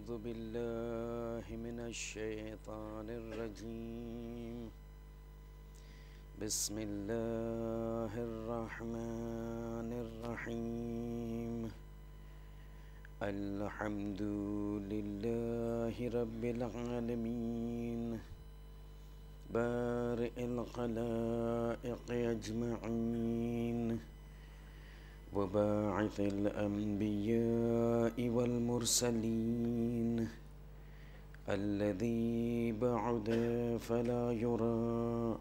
أعوذ بالله من الشيطان الرجيم بسم الله الرحمن الرحيم الحمد لله رب العالمين بارئ الخلائق أجمعين وباعث الأنبياء والمرسلين الذي بعد فلا يرى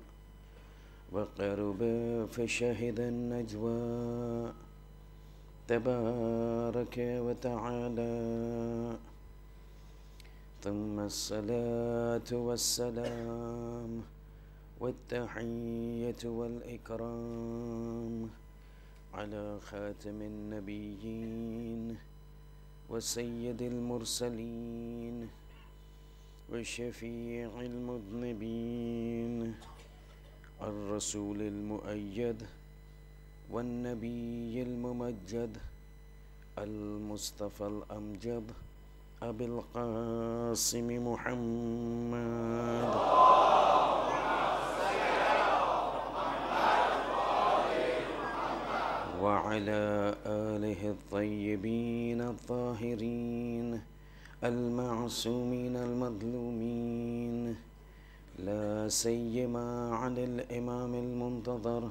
وقرب فشهد النجوى تبارك وتعالى ثم الصلاة والسلام والتحية والإكرام على خاتم النبيين وسيد المرسلين وشفيع المذنبين الرسول المؤيد والنبي الممجد المصطفى الأمجد أبي القاسم محمد وعلى آله الطيبين الطاهرين المعصومين المظلومين لا سيما على الإمام المنتظر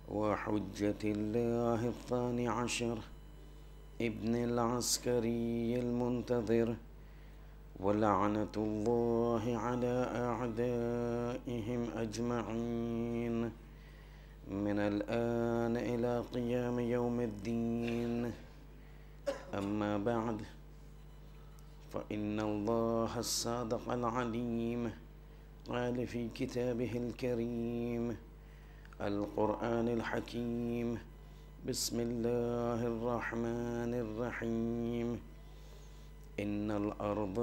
وحجة الله الثاني عشر ابن العسكري المنتظر ولعنة الله على أعدائهم أجمعين من الآن إلى قيام يوم الدين أما بعد فإن الله الصادق العليم قال في كتابه الكريم القرآن الحكيم بسم الله الرحمن الرحيم إن الأرض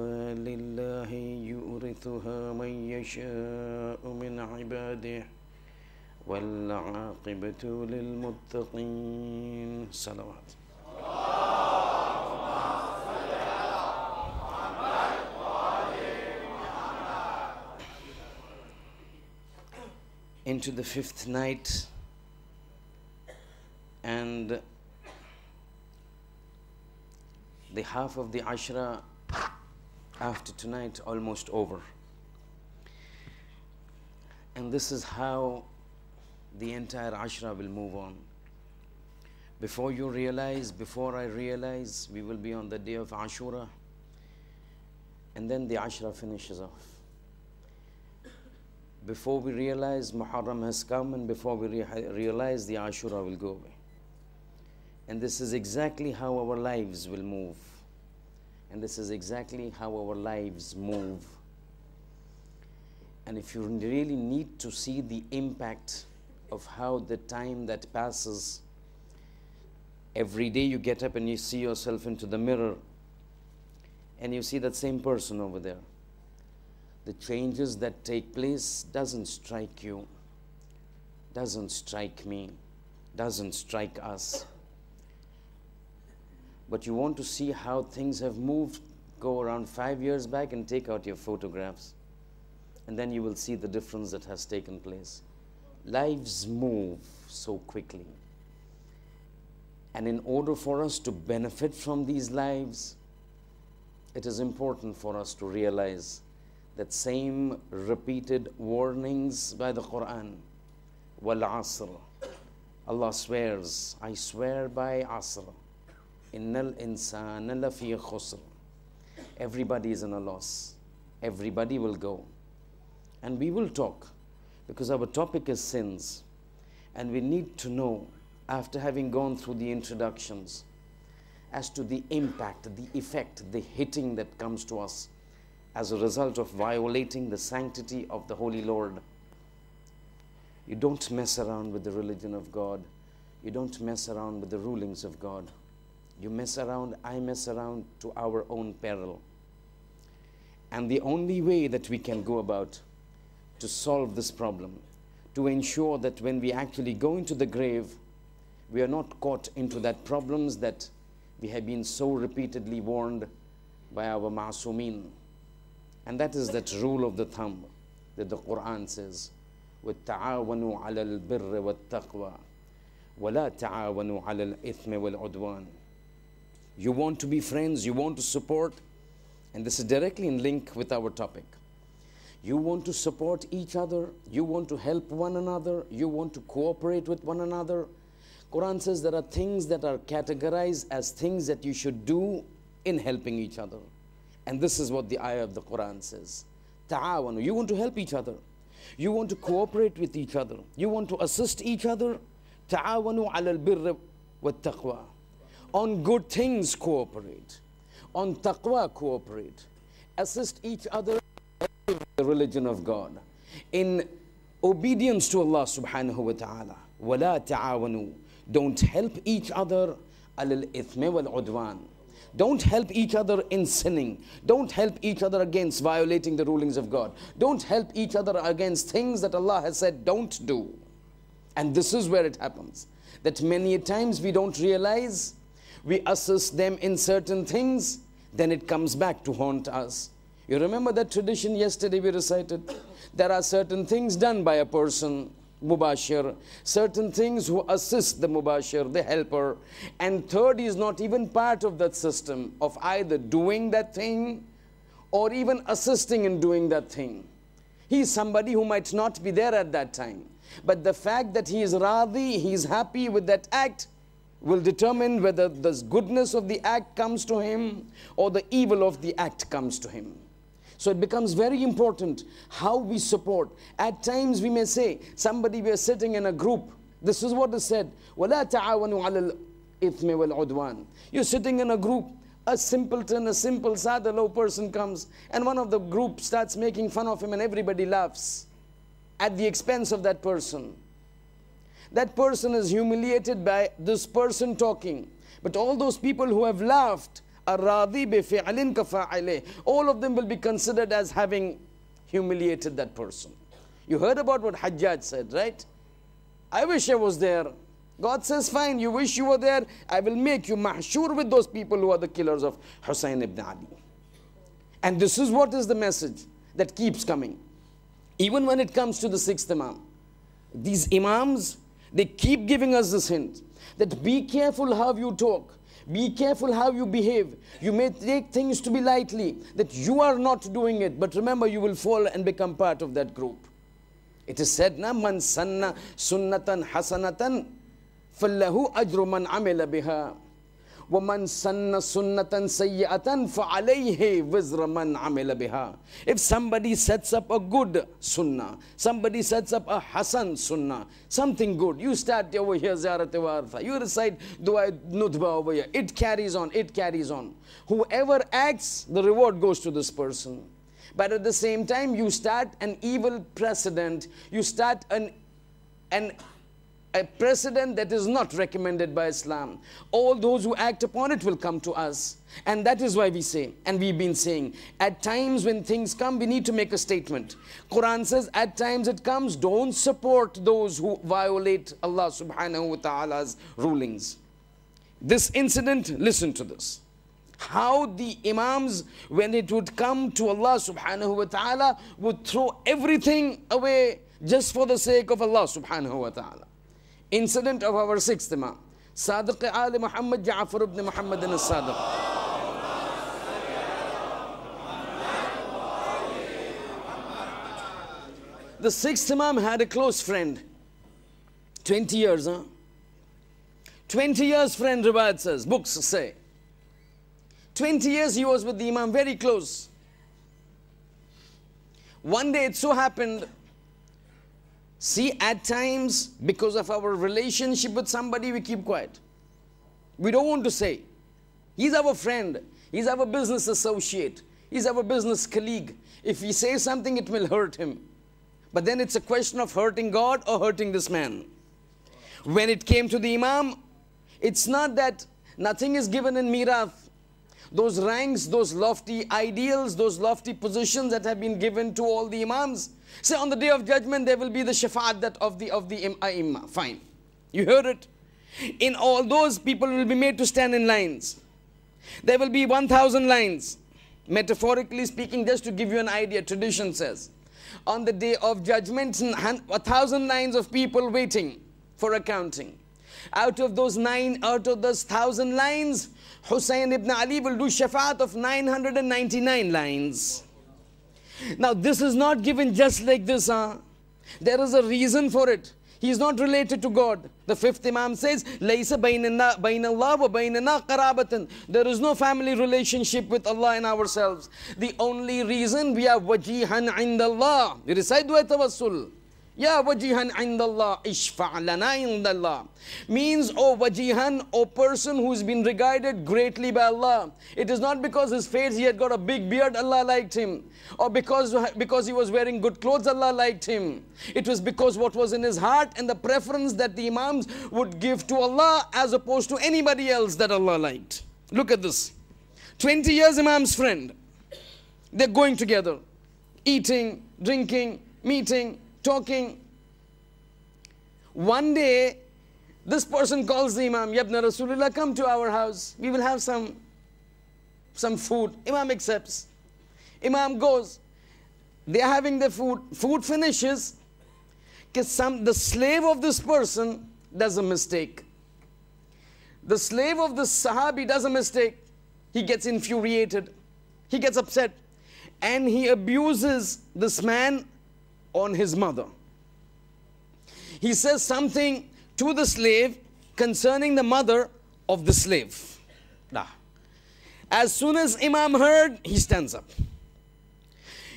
لله يورثها من يشاء من عباده والعاقبة للمتقين صلوات into the fifth night and the half of the Ashra after tonight almost over, and this is how the entire Ashra will move on. Before I realize, we will be on the day of Ashura, and then the Ashra finishes off. Before we realize, Muharram has come, and before we realize, the Ashura will go away. And this is exactly how our lives will move. And this is exactly how our lives move. And if you really need to see the impact of how the time that passes, every day you get up and you see yourself into the mirror and you see that same person over there. The changes that take place doesn't strike you, doesn't strike me, doesn't strike us. But you want to see how things have moved, go around 5 years back and take out your photographs, and then you will see the difference that has taken place. Lives move so quickly, and in order for us to benefit from these lives, it is important for us to realize that same repeated warnings by the Quran, wal asr, Allah swears, I swear by Asr, innal insana lafi khusr. Everybody is in a loss, everybody will go, and we will talk because our topic is sins, and we need to know, after having gone through the introductions, as to the impact, the effect, the hitting that comes to us as a result of violating the sanctity of the Holy Lord. You don't mess around with the religion of God. You don't mess around with the rulings of God. You mess around, I mess around to our own peril. And the only way that we can go about to solve this problem, to ensure that when we actually go into the grave, we are not caught into that problems that we have been so repeatedly warned by our ma'sumin. And that is that rule of the thumb that the Quran says, وَالتَّعَاوَنُوا عَلَى الْبِرِّ وَالتَّقْوَى وَلَا تَعَاوَنُوا عَلَى الْإِثْمِ وَالْعُدْوَانِ. You want to be friends, you want to support, and this is directly in link with our topic. You want to support each other, you want to help one another, you want to cooperate with one another. Quran says there are things that are categorized as things that you should do in helping each other. And this is what the ayah of the Quran says. Ta'awanu. You want to help each other. You want to cooperate with each other. You want to assist each other. Ta'awanu ala al-birri wat-taqwa. On good things cooperate. On taqwa cooperate. Assist each other in the religion of God. In obedience to Allah subhanahu wa ta'ala. Wala ta'awanu. Don't help each other ala al-ithmi wal-udwan. Don't help each other in sinning. Don't help each other against violating the rulings of God. Don't help each other against things that Allah has said don't do. And this is where it happens. That many times we don't realize, we assist them in certain things, then it comes back to haunt us. You remember that tradition yesterday we recited? There are certain things done by a person, Mubashir, certain things who assist the Mubashir, the helper, and third is not even part of that system of either doing that thing or even assisting in doing that thing. He is somebody who might not be there at that time, but the fact that he is radhi, he is happy with that act, will determine whether the goodness of the act comes to him or the evil of the act comes to him. So it becomes very important how we support. At times we may say, somebody, we are sitting in a group. This is what is said. وَلَا تَعَاوَنُوا عَلَى الْإِثْمِ وَالْعُدْوَانِ. You're sitting in a group. A simpleton, a simple, sada, low person comes, and one of the group starts making fun of him, and everybody laughs at the expense of that person. That person is humiliated by this person talking. But all those people who have laughed, الراضي بفعل كفاعله, all of them will be considered as having humiliated that person. You heard about what Hajjaj said, right? I wish I was there. God says, fine, you wish you were there, I will make you mahshur with those people who are the killers of Hussein ibn Ali. And this is what is the message that keeps coming. Even when it comes to the sixth Imam, these Imams, they keep giving us this hint that be careful how you talk. Be careful how you behave. You may take things to be lightly, that you are not doing it, but remember you will fall and become part of that group. It is said, na man sanna sunnatan hasanatan fallahu ajru man amila biha wa man sanna sunnatan sayyi'atan fa alayhi wizra man amila biha. If somebody sets up a good sunnah, somebody sets up a hasan sunnah, something good, you start over here ziyarat wartha, you recite dua nudba over here, it carries on, it carries on. Whoever acts, the reward goes to this person. But at the same time, you start an evil precedent, you start a precedent that is not recommended by Islam. All those who act upon it will come to us. And that is why we say, and we've been saying, at times when things come, we need to make a statement. Quran says, at times it comes, don't support those who violate Allah subhanahu wa ta'ala's rulings. This incident, listen to this. How the Imams, when it would come to Allah subhanahu wa ta'ala, would throw everything away just for the sake of Allah subhanahu wa ta'ala. Incident of our sixth Imam, Sadiq Ali Muhammad Ja'far ibn Muhammad al-Sadiq. The sixth Imam had a close friend. 20 years, 20 years friend, Riwayat says, books say. 20 years he was with the Imam, very close. One day it so happened, see, at times, because of our relationship with somebody, we keep quiet. We don't want to say. He's our friend. He's our business associate. He's our business colleague. If we say something, it will hurt him. But then it's a question of hurting God or hurting this man. When it came to the Imam, it's not that nothing is given in mirath. Those ranks, those lofty ideals, those lofty positions that have been given to all the Imams. Say on the day of judgment there will be the shafa'at that of the Imam. Fine. You heard it. In all those, people will be made to stand in lines. There will be 1,000 lines. Metaphorically speaking, just to give you an idea, tradition says, on the day of judgment, 1,000 lines of people waiting for accounting. Out of those 1,000 lines, Hussein ibn Ali will do shafa'at of 999 lines. Now this is not given just like this. There is a reason for it. He is not related to God. The fifth Imam says, لَيْسَ بَيْنَ اللَّهِ وَبَيْنَنَا قَرَابَةً. There is no family relationship with Allah and ourselves. The only reason we are wajihan عِنْدَ اللَّهِ. We recite dua tawassul. Ya wajihan indallah, ishfa' lana indallah. Means, oh wajihan, oh person who's been regarded greatly by Allah. It is not because his face, he had got a big beard, Allah liked him. Or because he was wearing good clothes, Allah liked him. It was because what was in his heart and the preference that the Imams would give to Allah as opposed to anybody else that Allah liked. Look at this. 20 years Imam's friend. They're going together. Eating, drinking, meeting, talking. One day, this person calls the Imam, Yabna Rasulullah, come to our house. We will have some food. Imam accepts. Imam goes. They are having their food. Food finishes. The slave of this person does a mistake. The slave of this Sahabi does a mistake. He gets infuriated. He gets upset. And he abuses this man on his mother. He says something to the slave concerning the mother of the slave. As soon as Imam heard, he stands up.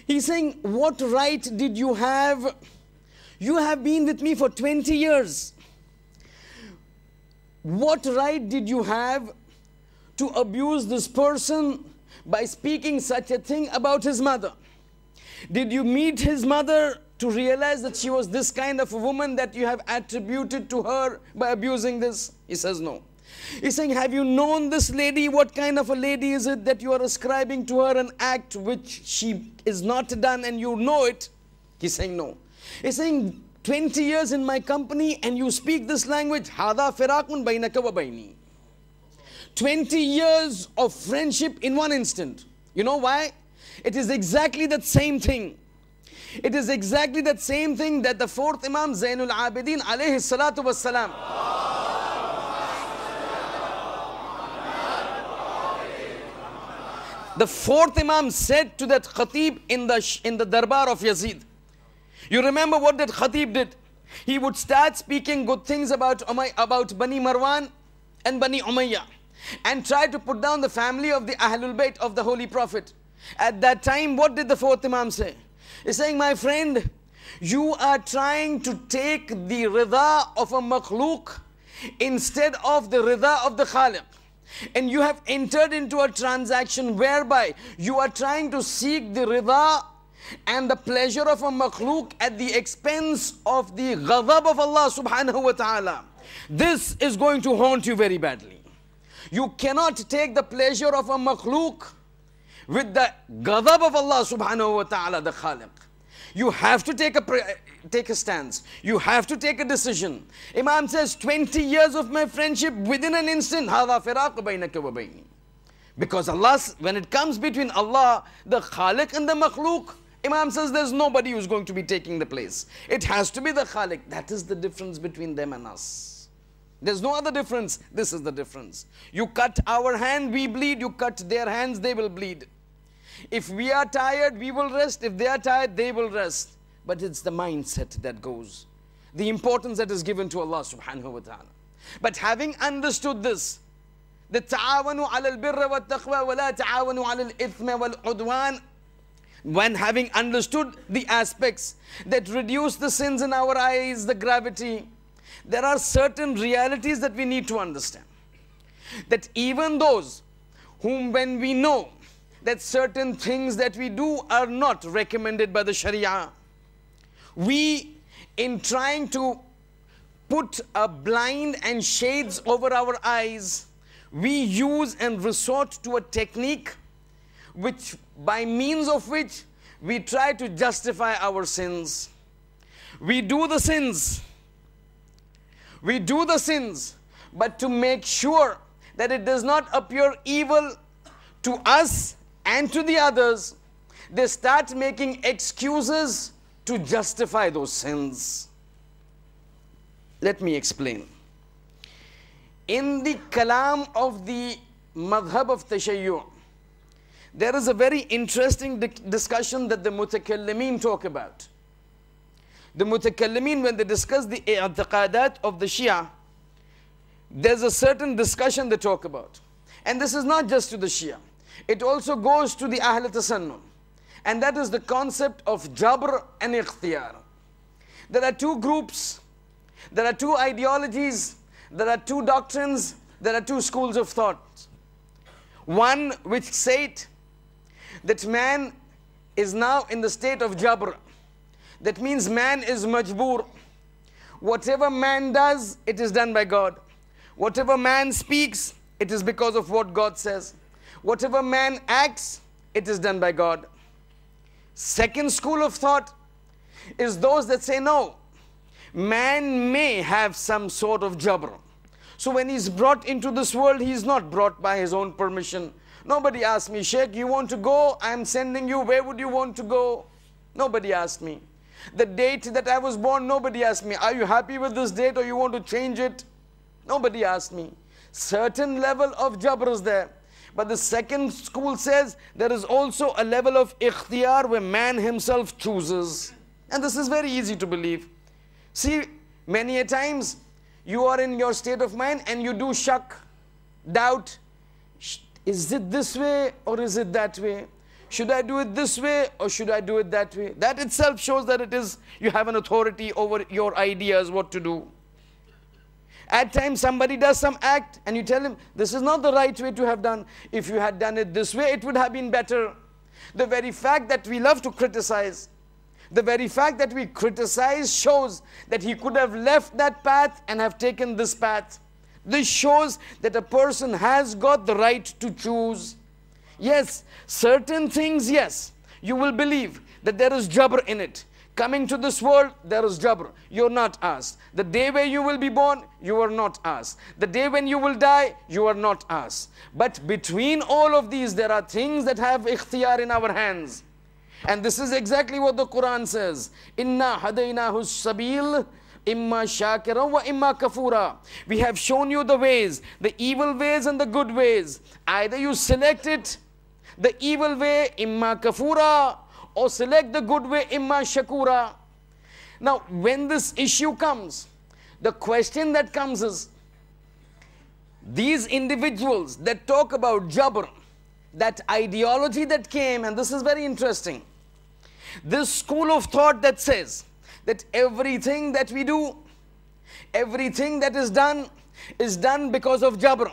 He's saying, what right did you have? You have been with me for 20 years. What right did you have to abuse this person by speaking such a thing about his mother? Did you meet his mother to realize that she was this kind of a woman that you have attributed to her by abusing this? He says no. He's saying, have you known this lady? What kind of a lady is it that you are ascribing to her an act which she is not done and you know it? He's saying no. He's saying 20 years in my company and you speak this language. Hada firaqun bainaka wa baini. 20 years of friendship in one instant. You know why? It is exactly that same thing. It is exactly that same thing that the fourth Imam Zainul Abidin alayhi salatu wassalam. The fourth Imam said to that Khatib in the Darbar of Yazid. You remember what that Khatib did? He would start speaking good things about Bani Marwan and Bani Umayyah and try to put down the family of the Ahlul Bayt of the Holy Prophet. At that time, what did the fourth Imam say? He's saying, my friend, you are trying to take the rida of a makhluk instead of the rida of the Khaliq. And you have entered into a transaction whereby you are trying to seek the rida and the pleasure of a makhluk at the expense of the ghadab of Allah subhanahu wa ta'ala. This is going to haunt you very badly. You cannot take the pleasure of a makhluk with the ghadab of Allah subhanahu wa ta'ala, the Khaliq. You have to take a stance. You have to take a decision. Imam says, 20 years of my friendship within an instant, هَذَا فِرَاقُ بَيْنَكَ وَبَيْنِي. Because Allah, when it comes between Allah, the Khaliq and the makhluk, Imam says there's nobody who's going to be taking the place. It has to be the Khaliq. That is the difference between them and us. There's no other difference. This is the difference. You cut our hand, we bleed. You cut their hands, they will bleed. If we are tired, we will rest. If they are tired, they will rest. But it's the mindset that goes. The importance that is given to Allah subhanahu wa ta'ala. But having understood this, the ta'awanu ala al-birra wa taqwa wa la ta'awanu ala al-ithma wal-udwan, when having understood the aspects that reduce the sins in our eyes, the gravity, there are certain realities that we need to understand. That even those whom when we know that certain things that we do are not recommended by the Sharia, we, in trying to put a blind and shades over our eyes, we use and resort to a technique which, by means of which we try to justify our sins. We do the sins. We do the sins, but to make sure that it does not appear evil to us And to the others, they start making excuses to justify those sins. Let me explain. In the kalam of the madhab of Tashayyu', there is a very interesting discussion that the mutakallimin talk about. The mutakallimin, when they discuss the i'tiqadat of the Shia, there's a certain discussion they talk about. And this is not just to the Shia. It also goes to the Ahl Tasannun. And that is the concept of Jabr and Ikhtiyar. There are two groups, there are two ideologies, there are two doctrines, there are two schools of thought. One which said that man is now in the state of Jabr. That means man is majboor. Whatever man does, it is done by God. Whatever man speaks, it is because of what God says. Whatever man acts, it is done by God. Second school of thought is those that say no, man may have some sort of jabr. So when he's brought into this world, he's not brought by his own permission. Nobody asked me, Sheikh, you want to go? I'm sending you. Where would you want to go? Nobody asked me. The date that I was born, nobody asked me, are you happy with this date or you want to change it? Nobody asked me. Certain level of jabr is there. But the second school says there is also a level of ikhtiyar where man himself chooses. And this is very easy to believe. See, many a times you are in your state of mind and you do shak, doubt. Is it this way or is it that way? Should I do it this way or should I do it that way? That itself shows that it is, you have an authority over your ideas what to do. At times somebody does some act and you tell him, this is not the right way to have done. If you had done it this way, it would have been better. The very fact that we love to criticize, the very fact that we criticize shows that he could have left that path and have taken this path. This shows that a person has got the right to choose. Yes, certain things, yes, you will believe that there is jabr in it. Coming to this world, there is jabr. You're not asked. The day where you will be born, you are not asked. The day when you will die, you are not asked. But between all of these, there are things that have ikhtiyar in our hands. And this is exactly what the Quran says. Inna hadaynahu sabil imma shakira wa imma kafura. We have shown you the ways, the evil ways and the good ways. Either you select it, the evil way, imma kafura, or select the good way, imma shakura. Now, when this issue comes, the question that comes is, these individuals that talk about jabr, that ideology that came, and this is very interesting, this school of thought that says that everything that we do, everything that is done because of jabr.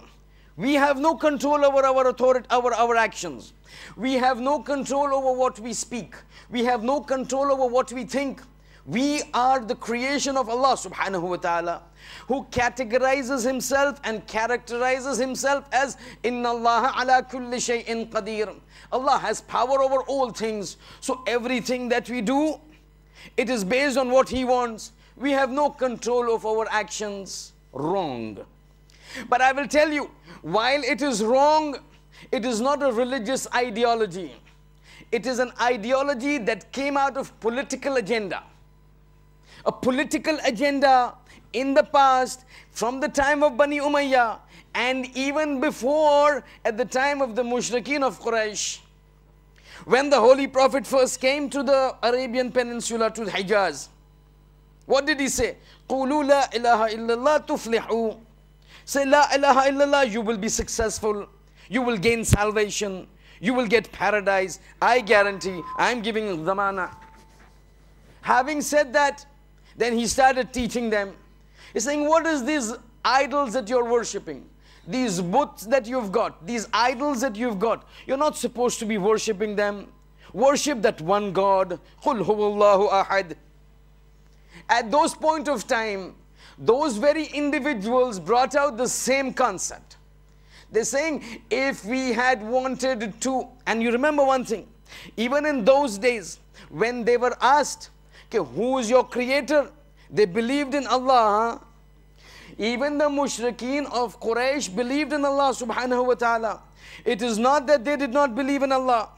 We have no control over our authority, our actions. We have no control over what we speak. We have no control over what we think. We are the creation of Allah subhanahu wa ta'ala, who categorizes himself and characterizes himself as Inna Allah ala kulli shay'in qadir. Allah has power over all things. So everything that we do, it is based on what He wants. We have no control of our actions. Wrong. But I will tell you, while it is wrong, it is not a religious ideology. It is an ideology that came out of political agenda. A political agenda in the past, from the time of Bani Umayyah, and even before, at the time of the Mushrikeen of Quraysh. When the Holy Prophet first came to the Arabian Peninsula, to Hijaz, what did he say? قُولُوا لَا إِلَهَ إِلَّا اللَّهِ تُفْلِحُوا. Say La ilaha illallah, you will be successful. You will gain salvation. You will get paradise. I guarantee. I'm giving dhamana. Having said that, then he started teaching them. He's saying, what is these idols that you're worshipping? These butts that you've got, these idols that you've got, you're not supposed to be worshipping them. Worship that one God. قُلْ هُوَ اللَّهُ أَحَدٌ. At those point of time, those very individuals brought out the same concept. They're saying, if we had wanted to, and you remember one thing, even in those days, when they were asked, okay, who is your creator? They believed in Allah. Even the mushrikeen of Quraysh believed in Allah subhanahu wa ta'ala. It is not that they did not believe in Allah.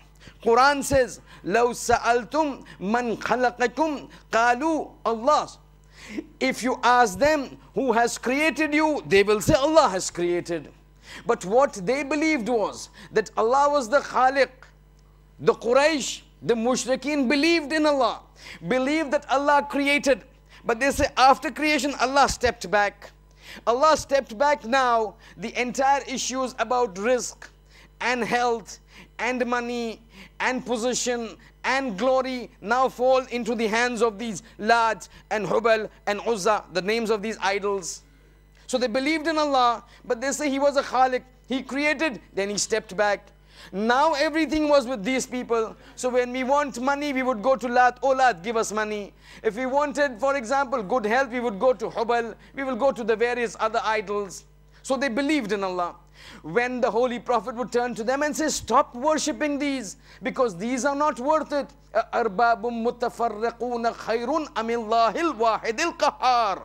Quran says, لَوْ سَأَلْتُمْ مَنْ خَلَقَكُمْ قَالُوا Allah. If you ask them who has created you, they will say Allah has created. But what they believed was that Allah was the Khaliq. The Quraysh, the Mushrikeen believed in Allah, believed that Allah created. But they say after creation, Allah stepped back. Allah stepped back now. The entire issues about risk and health and money and position and glory now fall into the hands of these Lat and Hubal and Uzza, the names of these idols. So they believed in Allah, but they say He was a Khaliq. He created, then He stepped back. Now everything was with these people. So when we want money, we would go to Lat. Oh Lat, give us money. If we wanted, for example, good health, we would go to Hubal. We will go to the various other idols. So they believed in Allah. When the Holy Prophet would turn to them and say, stop worshipping these, because these are not worth it. أَرْبَابٌ مُتَفَرِّقُونَ خَيْرٌ أَمِ اللَّهِ الْوَاحِدِ الْقَهَّارِ.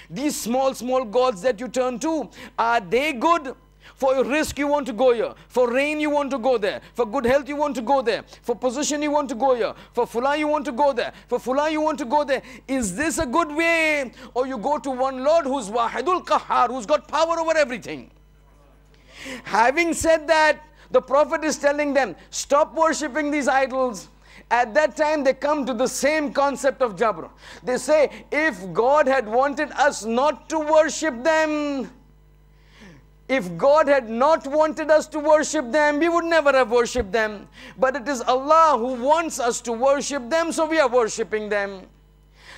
These small gods that you turn to, are they good? For risk you want to go here. For rain you want to go there. For good health you want to go there. For position you want to go here. For fulah you want to go there. For fulah you want to go there. Is this a good way? Or you go to one Lord who's Wahidul Qahhar, who's got power over everything. Having said that, the Prophet is telling them, stop worshipping these idols. At that time they come to the same concept of Jabr. They say, if God had wanted us not to worship them, if God had not wanted us to worship them, we would never have worshipped them. But it is Allah who wants us to worship them, so we are worshipping them.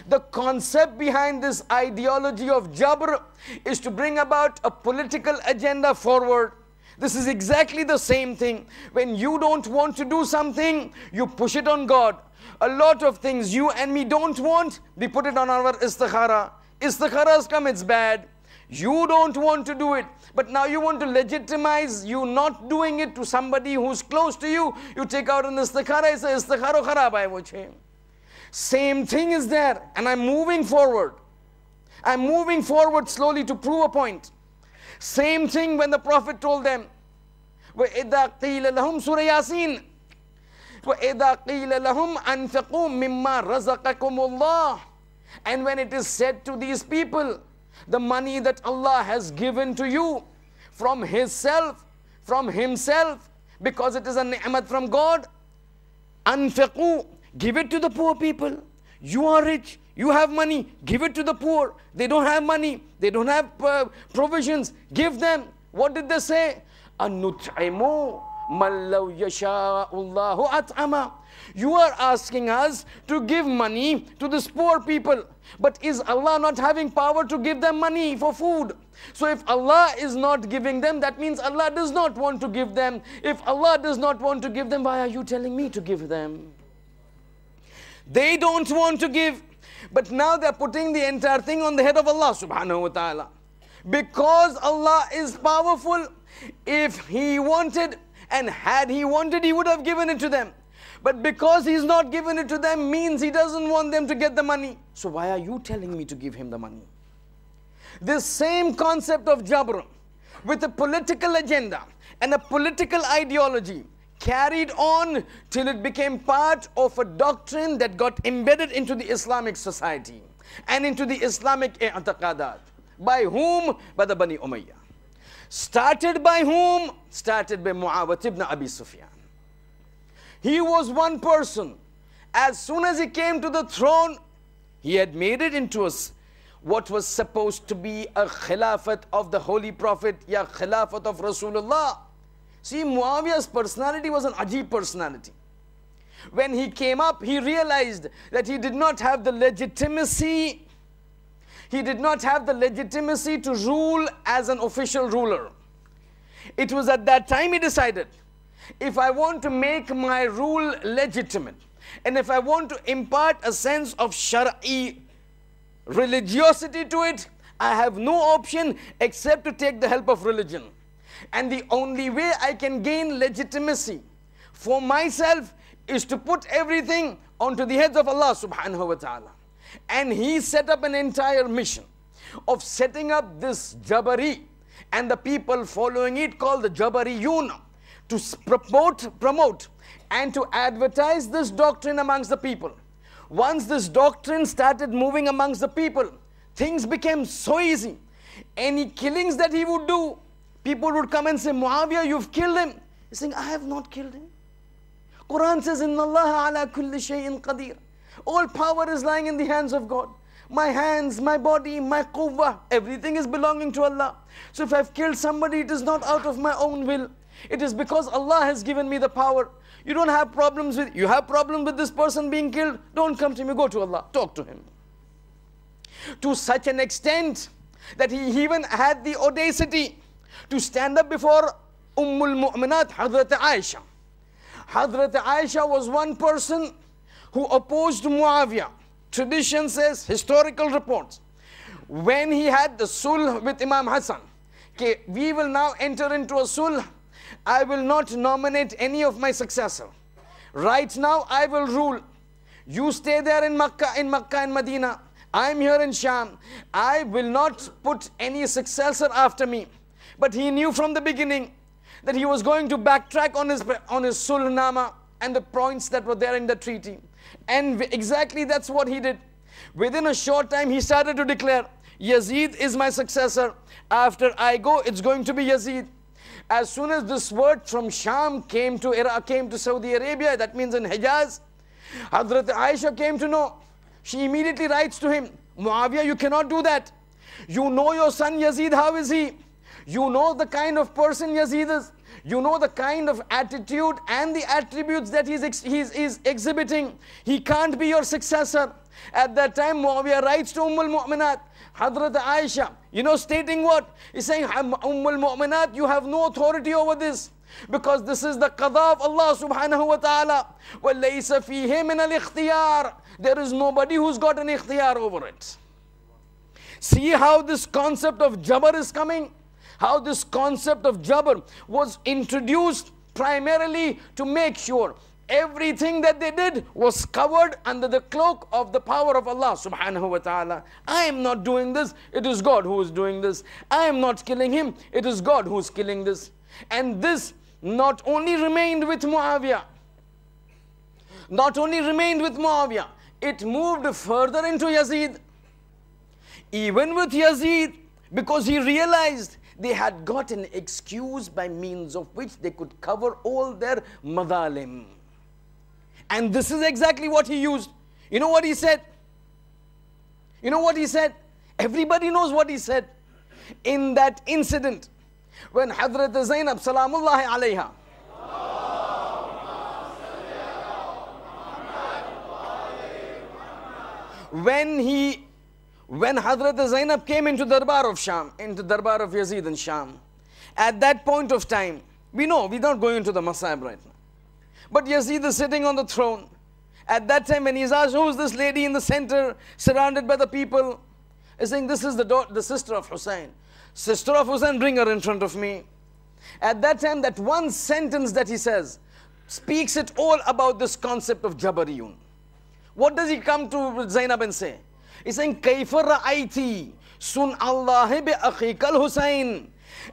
The concept behind this ideology of Jabr is to bring about a political agenda forward. This is exactly the same thing. When you don't want to do something, you push it on God. A lot of things you and me don't want, we put it on our istikhara. Istikhara has come, it's bad. You don't want to do it, but now you want to legitimize you not doing it to somebody who's close to you. You take out an istikhara, it's an istikhara kharab hai mujhe. Same thing is there, and I'm moving forward. I'm moving forward slowly to prove a point. Same thing when the Prophet told them, وَإِذَا قِيلَ لَهُمْ Surah Yasin, وَإِذَا قِيلَ لَهُمْ أَنْفِقُوا مِمَّا رَزَقَكُمُ اللَّهُ. And when it is said to these people, the money that Allah has given to you from Himself, because it is a ni'mat from God, أَنْفِقُوا, give it to the poor people. You are rich, you have money, give it to the poor. They don't have money, they don't have provisions, give them. What did they say? أَنُّطْعِمُوا مَنْ لَوْ يَشَاءُ اللَّهُ أَطْعَمَا. You are asking us to give money to these poor people. But is Allah not having power to give them money for food? So if Allah is not giving them, that means Allah does not want to give them. If Allah does not want to give them, why are you telling me to give them? They don't want to give. But now they're putting the entire thing on the head of Allah subhanahu wa ta'ala. Because Allah is powerful, if He wanted, and had He wanted, He would have given it to them. But because He's not given it to them means He doesn't want them to get the money. So why are you telling me to give Him the money? This same concept of Jabr with a political agenda and a political ideology carried on till it became part of a doctrine that got embedded into the Islamic society and into the Islamic i'taqadat. By whom? By the Bani Umayyah. Started by whom? Started by Muawiyah ibn Abi Sufyan. He was one person. As soon as he came to the throne, he had made it into what was supposed to be a khilafat of the Holy Prophet, ya khilafat of Rasulullah. See, Muawiyah's personality was an ajib personality. When he came up, he realized that he did not have the legitimacy. He did not have the legitimacy to rule as an official ruler. It was at that time he decided, if I want to make my rule legitimate, and if I want to impart a sense of Shar'i religiosity to it, I have no option except to take the help of religion. And the only way I can gain legitimacy for myself is to put everything onto the heads of Allah subhanahu wa ta'ala. And he set up an entire mission of setting up this Jabari and the people following it called the Jabariyun. to promote and to advertise this doctrine amongst the people. Once this doctrine started moving amongst the people, things became so easy. Any killings that he would do, people would come and say, Muawiyah, you've killed him. He's saying, I have not killed him. Quran says, Inna Allah ala kulli shay'in qadir. All power is lying in the hands of God. My hands, my body, my quwwah, everything is belonging to Allah. So if I've killed somebody, it is not out of my own will. It is because Allah has given me the power. You don't have problems with, you have problem with this person being killed, don't come to me, go to Allah, talk to him. To such an extent that he even had the audacity to stand up before Ummul Mu'minat, Hazrat Aisha. Hazrat Aisha was one person who opposed Muawiyah. Tradition says, historical reports, when he had the sulh with Imam Hassan, okay, we will now enter into a sulh, I will not nominate any of my successor. Right now I will rule. You stay there in Makkah and Medina. I am here in Sham. I will not put any successor after me. But he knew from the beginning that he was going to backtrack on his sulhnama and the points that were there in the treaty. And exactly that's what he did. Within a short time he started to declare, Yazid is my successor. After I go, it's going to be Yazid. As soon as this word from Sham came to Iraq, came to Saudi Arabia, that means in Hijaz, Hazrat Aisha came to know. She immediately writes to him, Muawiyah, you cannot do that. You know your son Yazid, how is he? You know the kind of person Yazid is. You know the kind of attitude and the attributes that he's exhibiting. He can't be your successor. At that time, Muawiyah writes to Mu'minat, Hazrat Aisha, you know, stating what? He's saying, Mu'minat, you have no authority over this. Because this is the qadha of Allah subhanahu wa ta'ala. وَلَيْسَ فِيهِ مِنَ الْإِخْتِيَارِ. There is nobody who's got an ikhtiyar over it. See how this concept of Jabr is coming? How this concept of Jabr was introduced primarily to make sure everything that they did was covered under the cloak of the power of Allah subhanahu wa ta'ala. I am not doing this, it is God who is doing this. I am not killing him, it is God who is killing this. And this not only remained with Muawiyah, it moved further into Yazid. Even with Yazid, because he realized they had got an excuse by means of which they could cover all their madhalim. And this is exactly what he used. You know what he said? You know what he said? Everybody knows what he said. In that incident, when Hazrat Zainab salamullahi alayha, when Hazrat Zainab came into Darbar of Sham, into Darbar of Yazid in Sham, at that point of time, we know, we're not going into the Masaib right now, but Yazid is sitting on the throne. At that time when he's asked, who is this lady in the center, surrounded by the people? He's saying, this is the sister of Hussein. Sister of Hussein, bring her in front of me. At that time, that one sentence that he says, speaks it all about this concept of Jabariyun. What does he come to Zainab and say? He's saying, Kayfa ra'ayti sun Allahi bi akhikal Hussein.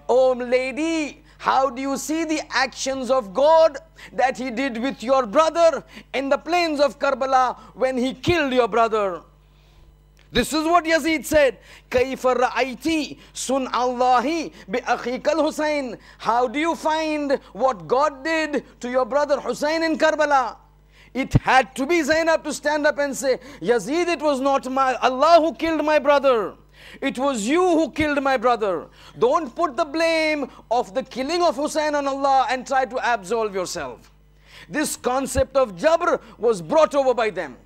Oh lady, how do you see the actions of God that he did with your brother in the plains of Karbala when he killed your brother? This is what Yazid said. Kayfa ra'ayti sun Allahi bi akhikal Hussein. How do you find what God did to your brother Hussein in Karbala? It had to be Zainab to stand up and say, Yazid, it was not Allah who killed my brother. It was you who killed my brother. Don't put the blame of the killing of Hussein on Allah and try to absolve yourself. This concept of Jabr was brought over by them.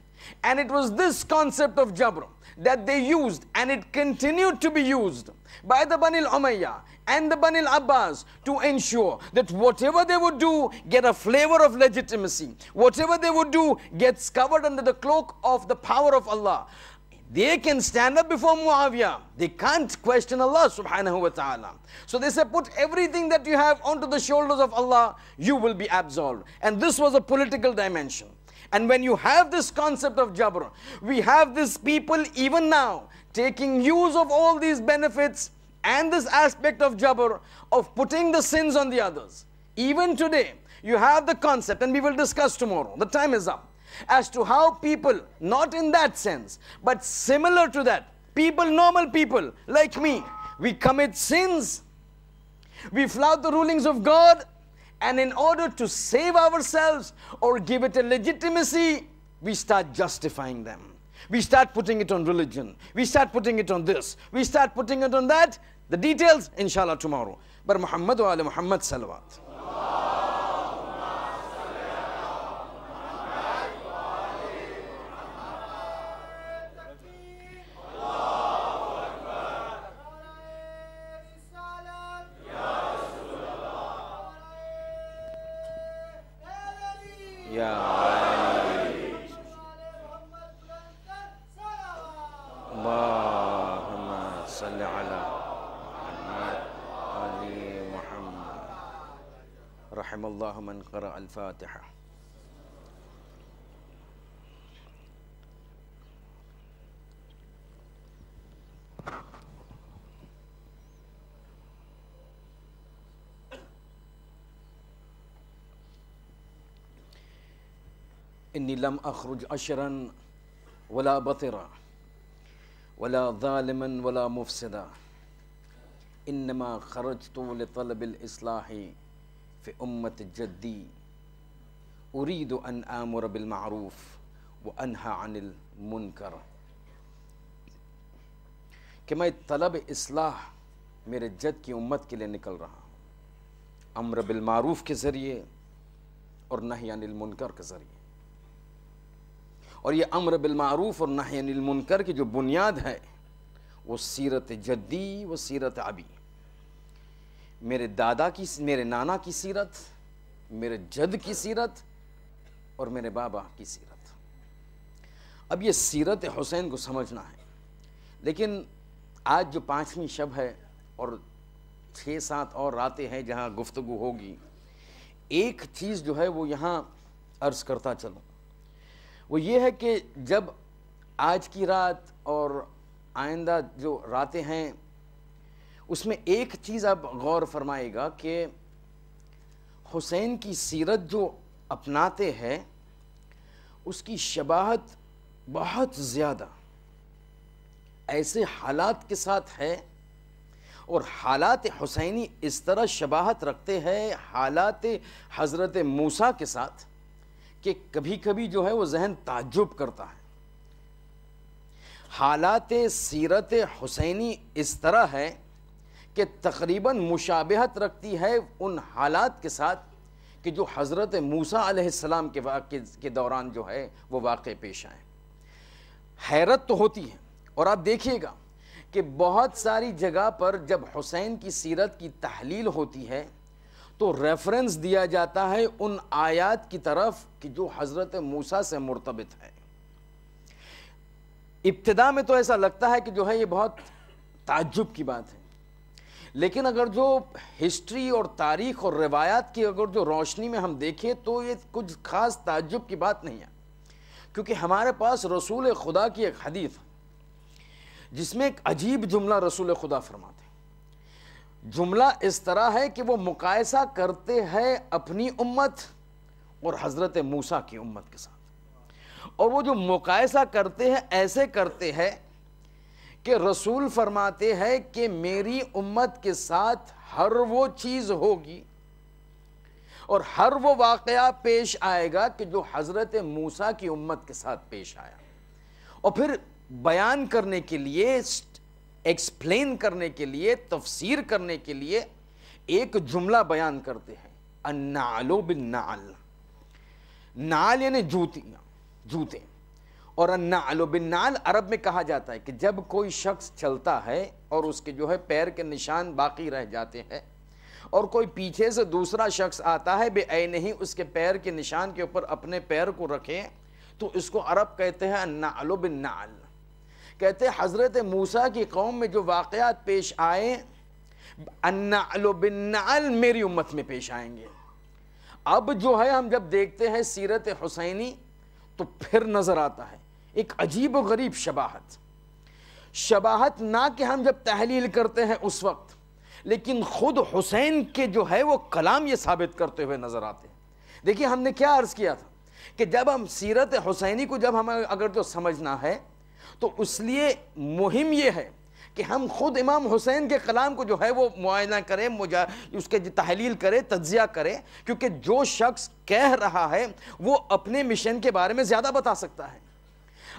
And it was this concept of Jabr that they used, and it continued to be used by the Bani al-Umayyah and the Bani al-Abbas to ensure that whatever they would do get a flavor of legitimacy. Whatever they would do gets covered under the cloak of the power of Allah. They can stand up before Muawiyah. They can't question Allah subhanahu wa ta'ala. So they say, put everything that you have onto the shoulders of Allah, you will be absolved. And this was a political dimension. And when you have this concept of Jabr, we have these people even now taking use of all these benefits and this aspect of Jabr, of putting the sins on the others. Even today, you have the concept, and we will discuss tomorrow, the time is up, as to how people, not in that sense, but similar to that, people, normal people like me, we commit sins, we flout the rulings of God, and in order to save ourselves or give it a legitimacy, we start justifying them. We start putting it on religion. We start putting it on this. We start putting it on that. The details, inshallah, tomorrow. But Muhammad wa ala Muhammad salawat. رحم الله من قرأ الفاتحة. إني لم أخرج أشرا ولا بطرا ولا ظالما ولا مفسدا إنما خرجت لطلب الإصلاح في أمة جدي أريد أن آمر بالمعروف وأنهى عن المنکر کہ میں طلب اصلاح میرے جد کی امت کے لیے نکل رہا ہوں، امر بالمعروف کے ذریعے اور نہی عن المنکر کے ذریعے. اور یہ امر بالمعروف اور نہی عن المنکر کی جو بنیاد ہے وہ سیرت جدی و سیرت ابی، میرے دادا کی، میرے نانا کی سیرت، میرے جد کی سیرت اور میرے بابا کی سیرت. اب یہ سیرت حسین کو سمجھنا ہے. لیکن آج جو 5ویں شب ہے اور 6-7 اور راتیں ہیں جہاں گفتگو ہوگی، ایک چیز جو ہے وہ یہاں عرض کرتا چلوں، وہ یہ ہے کہ جب آج کی رات اور آئندہ جو راتیں ہیں اس میں ایک چیز آپ غور فرمائے گا کہ حسین کی سیرت جو اپناتے ہیں اس کی شباہت بہت زیادہ ایسے حالات کے ساتھ ہے، اور حالات حسینی اس طرح شباہت رکھتے ہیں حالات حضرت موسیٰ کے ساتھ کہ کبھی کبھی جو ہے وہ ذہن تعجب کرتا ہے. حالات سیرت حسینی اس طرح ہے کہ تقریباً مشابہت رکھتی ہے ان حالات کے ساتھ کہ جو حضرت موسیٰ علیہ السلام کے دوران جو ہے وہ واقع پیش آئے. حیرت تو ہوتی ہے، اور آپ دیکھیے گا کہ بہت ساری جگہ پر جب حسین کی سیرت کی تحلیل ہوتی ہے تو ریفرنس دیا جاتا ہے ان آیات کی طرف کہ جو حضرت موسیٰ سے مرتبط ہے. ابتدا میں تو ایسا لگتا ہے کہ جو ہے یہ بہت تعجب کی بات ہے، لیکن اگر جو ہسٹری اور تاریخ اور روایات کی اگر جو روشنی میں ہم دیکھیں تو یہ کچھ خاص تعجب کی بات نہیں ہے، کیونکہ ہمارے پاس رسول خدا کی ایک حدیث جس میں ایک عجیب جملہ رسول خدا فرماتے ہیں. جملہ اس طرح ہے کہ وہ مقایسہ کرتے ہیں اپنی امت اور حضرت موسیٰ کی امت کے ساتھ، اور وہ جو مقایسہ کرتے ہیں ایسے کرتے ہیں کہ رسول فرماتے ہیں کہ میری امت کے ساتھ ہر وہ چیز ہوگی اور ہر وہ واقعہ پیش آئے گا کہ جو حضرت موسیٰ کی امت کے ساتھ پیش آیا. اور پھر بیان کرنے کے لیے، ایکسپلین کرنے کے لیے، تفسیر کرنے کے لیے ایک جملہ بیان کرتے ہیں، النعل بالنعل. نعل یعنی جوتے، اور النعل بالنعل عرب میں کہا جاتا ہے کہ جب کوئی شخص چلتا ہے اور اس کے جو ہے پیر کے نشان باقی رہ جاتے ہیں اور کوئی پیچھے سے دوسرا شخص آتا ہے بے عینہ اس کے پیر کے نشان کے اوپر اپنے پیر کو رکھے تو اس کو عرب کہتے ہیں النعل بالنعل. کہتے ہیں حضرت موسیٰ کی قوم میں جو واقعات پیش آئے النعل بالنعل میری امت میں پیش آئیں گے. اب جو ہے ہم جب دیکھتے ہیں سیرت حسینی تو پھر نظر آتا ہے ایک عجیب و غریب شباہت نہ کہ ہم جب تحلیل کرتے ہیں اس وقت، لیکن خود حسین کے جو ہے وہ کلام یہ ثابت کرتے ہوئے نظر آتے ہیں۔ دیکھیے ہم نے کیا عرض کیا تھا کہ جب ہم سیرت حسینی کو جب ہمیں اگر جو سمجھنا ہے تو اس لیے مہم یہ ہے کہ ہم خود امام حسین کے کلام کو جو ہے وہ معائنہ کریں، اس کے تحلیل کریں، تجزیہ کریں، کیونکہ جو شخص کہہ رہا ہے وہ اپنے مشن کے بارے میں زیادہ بتا سکتا ہے۔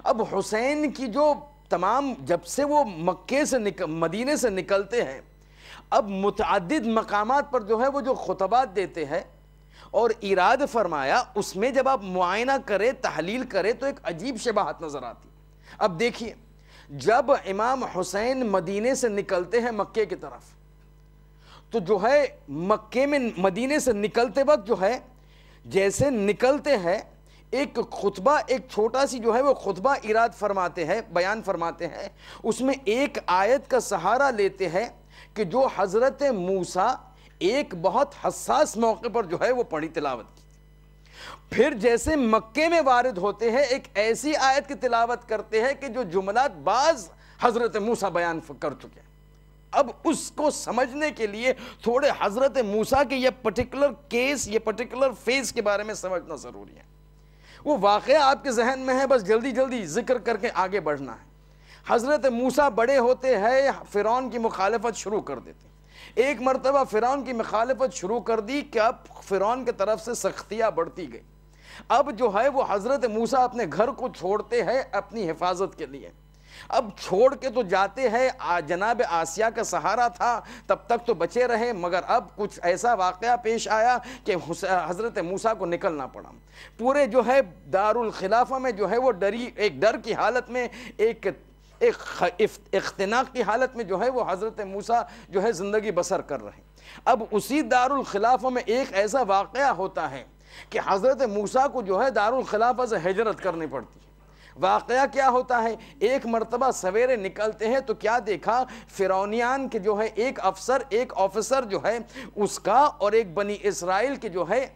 اب حسین کی جو تمام جب سے وہ مکے سے مدینے سے نکلتے ہیں، اب متعدد مقامات پر جو ہے وہ جو خطبات دیتے ہیں اور اراد فرمایا، اس میں جب آپ معائنہ کریں، تحلیل کریں تو ایک عجیب شباہت نظر آتی۔ اب دیکھیے جب امام حسین مدینے سے نکلتے ہیں مکے کی طرف، تو جو ہے مکے میں مدینے سے نکلتے وقت جو ہے جیسے نکلتے ہیں ایک خطبہ، ایک چھوٹا سی جو ہے وہ خطبہ اراد فرماتے ہیں، بیان فرماتے ہیں، اس میں ایک آیت کا سہارا لیتے ہیں کہ جو حضرت موسیٰ ایک بہت حساس موقع پر جو ہے وہ پڑھی تلاوت کی۔ پھر جیسے مکے میں وارد ہوتے ہیں ایک ایسی آیت کی تلاوت کرتے ہیں کہ جو جملات بعض حضرت موسیٰ بیان کر چکے ہیں۔ اب اس کو سمجھنے کے لیے تھوڑے حضرت موسیٰ کے یہ پرٹیکولر کیس، یہ پرٹیکولر فیز کے بارے میں سمجھنا ضروری ہے۔ وہ واقعہ آپ کے ذہن میں ہے، بس جلدی جلدی ذکر کر کے آگے بڑھنا ہے۔ حضرت موسیٰ بڑے ہوتے ہیں، فرعون کی مخالفت شروع کر دیتے ہیں۔ ایک مرتبہ فرعون کی مخالفت شروع کر دی کہ اب فرعون کی طرف سے سختیاں بڑھتی گئی۔ اب جو ہے وہ حضرت موسیٰ اپنے گھر کو چھوڑتے ہیں اپنی حفاظت کے لیے۔ اب چھوڑ کے تو جاتے ہیں، جناب آسیہ کا سہارا تھا، تب تک تو بچے رہے، مگر اب کچھ ایسا واقعہ پیش آیا کہ حضرت موسیٰ کو نکلنا پڑا۔ پورے جو ہے دارالخلافہ میں جو ہے وہ ایک ڈر کی حالت میں، ایک اختناق کی حالت میں جو ہے وہ حضرت موسیٰ جو ہے زندگی بسر کر رہے ہیں۔ اب اسی دارالخلافہ میں ایک ایسا واقعہ ہوتا ہے کہ حضرت موسیٰ کو جو ہے دارالخلافہ سے ہجرت کرنی پڑتی ہے۔ واقعہ کیا ہوتا ہے؟ ایک مرتبہ سویرے نکلتے ہیں تو کیا دیکھا، فرعونیان کے جو ہے ایک آفیسر جو ہے اس کا اور ایک بنی اسرائیل کے جو ہے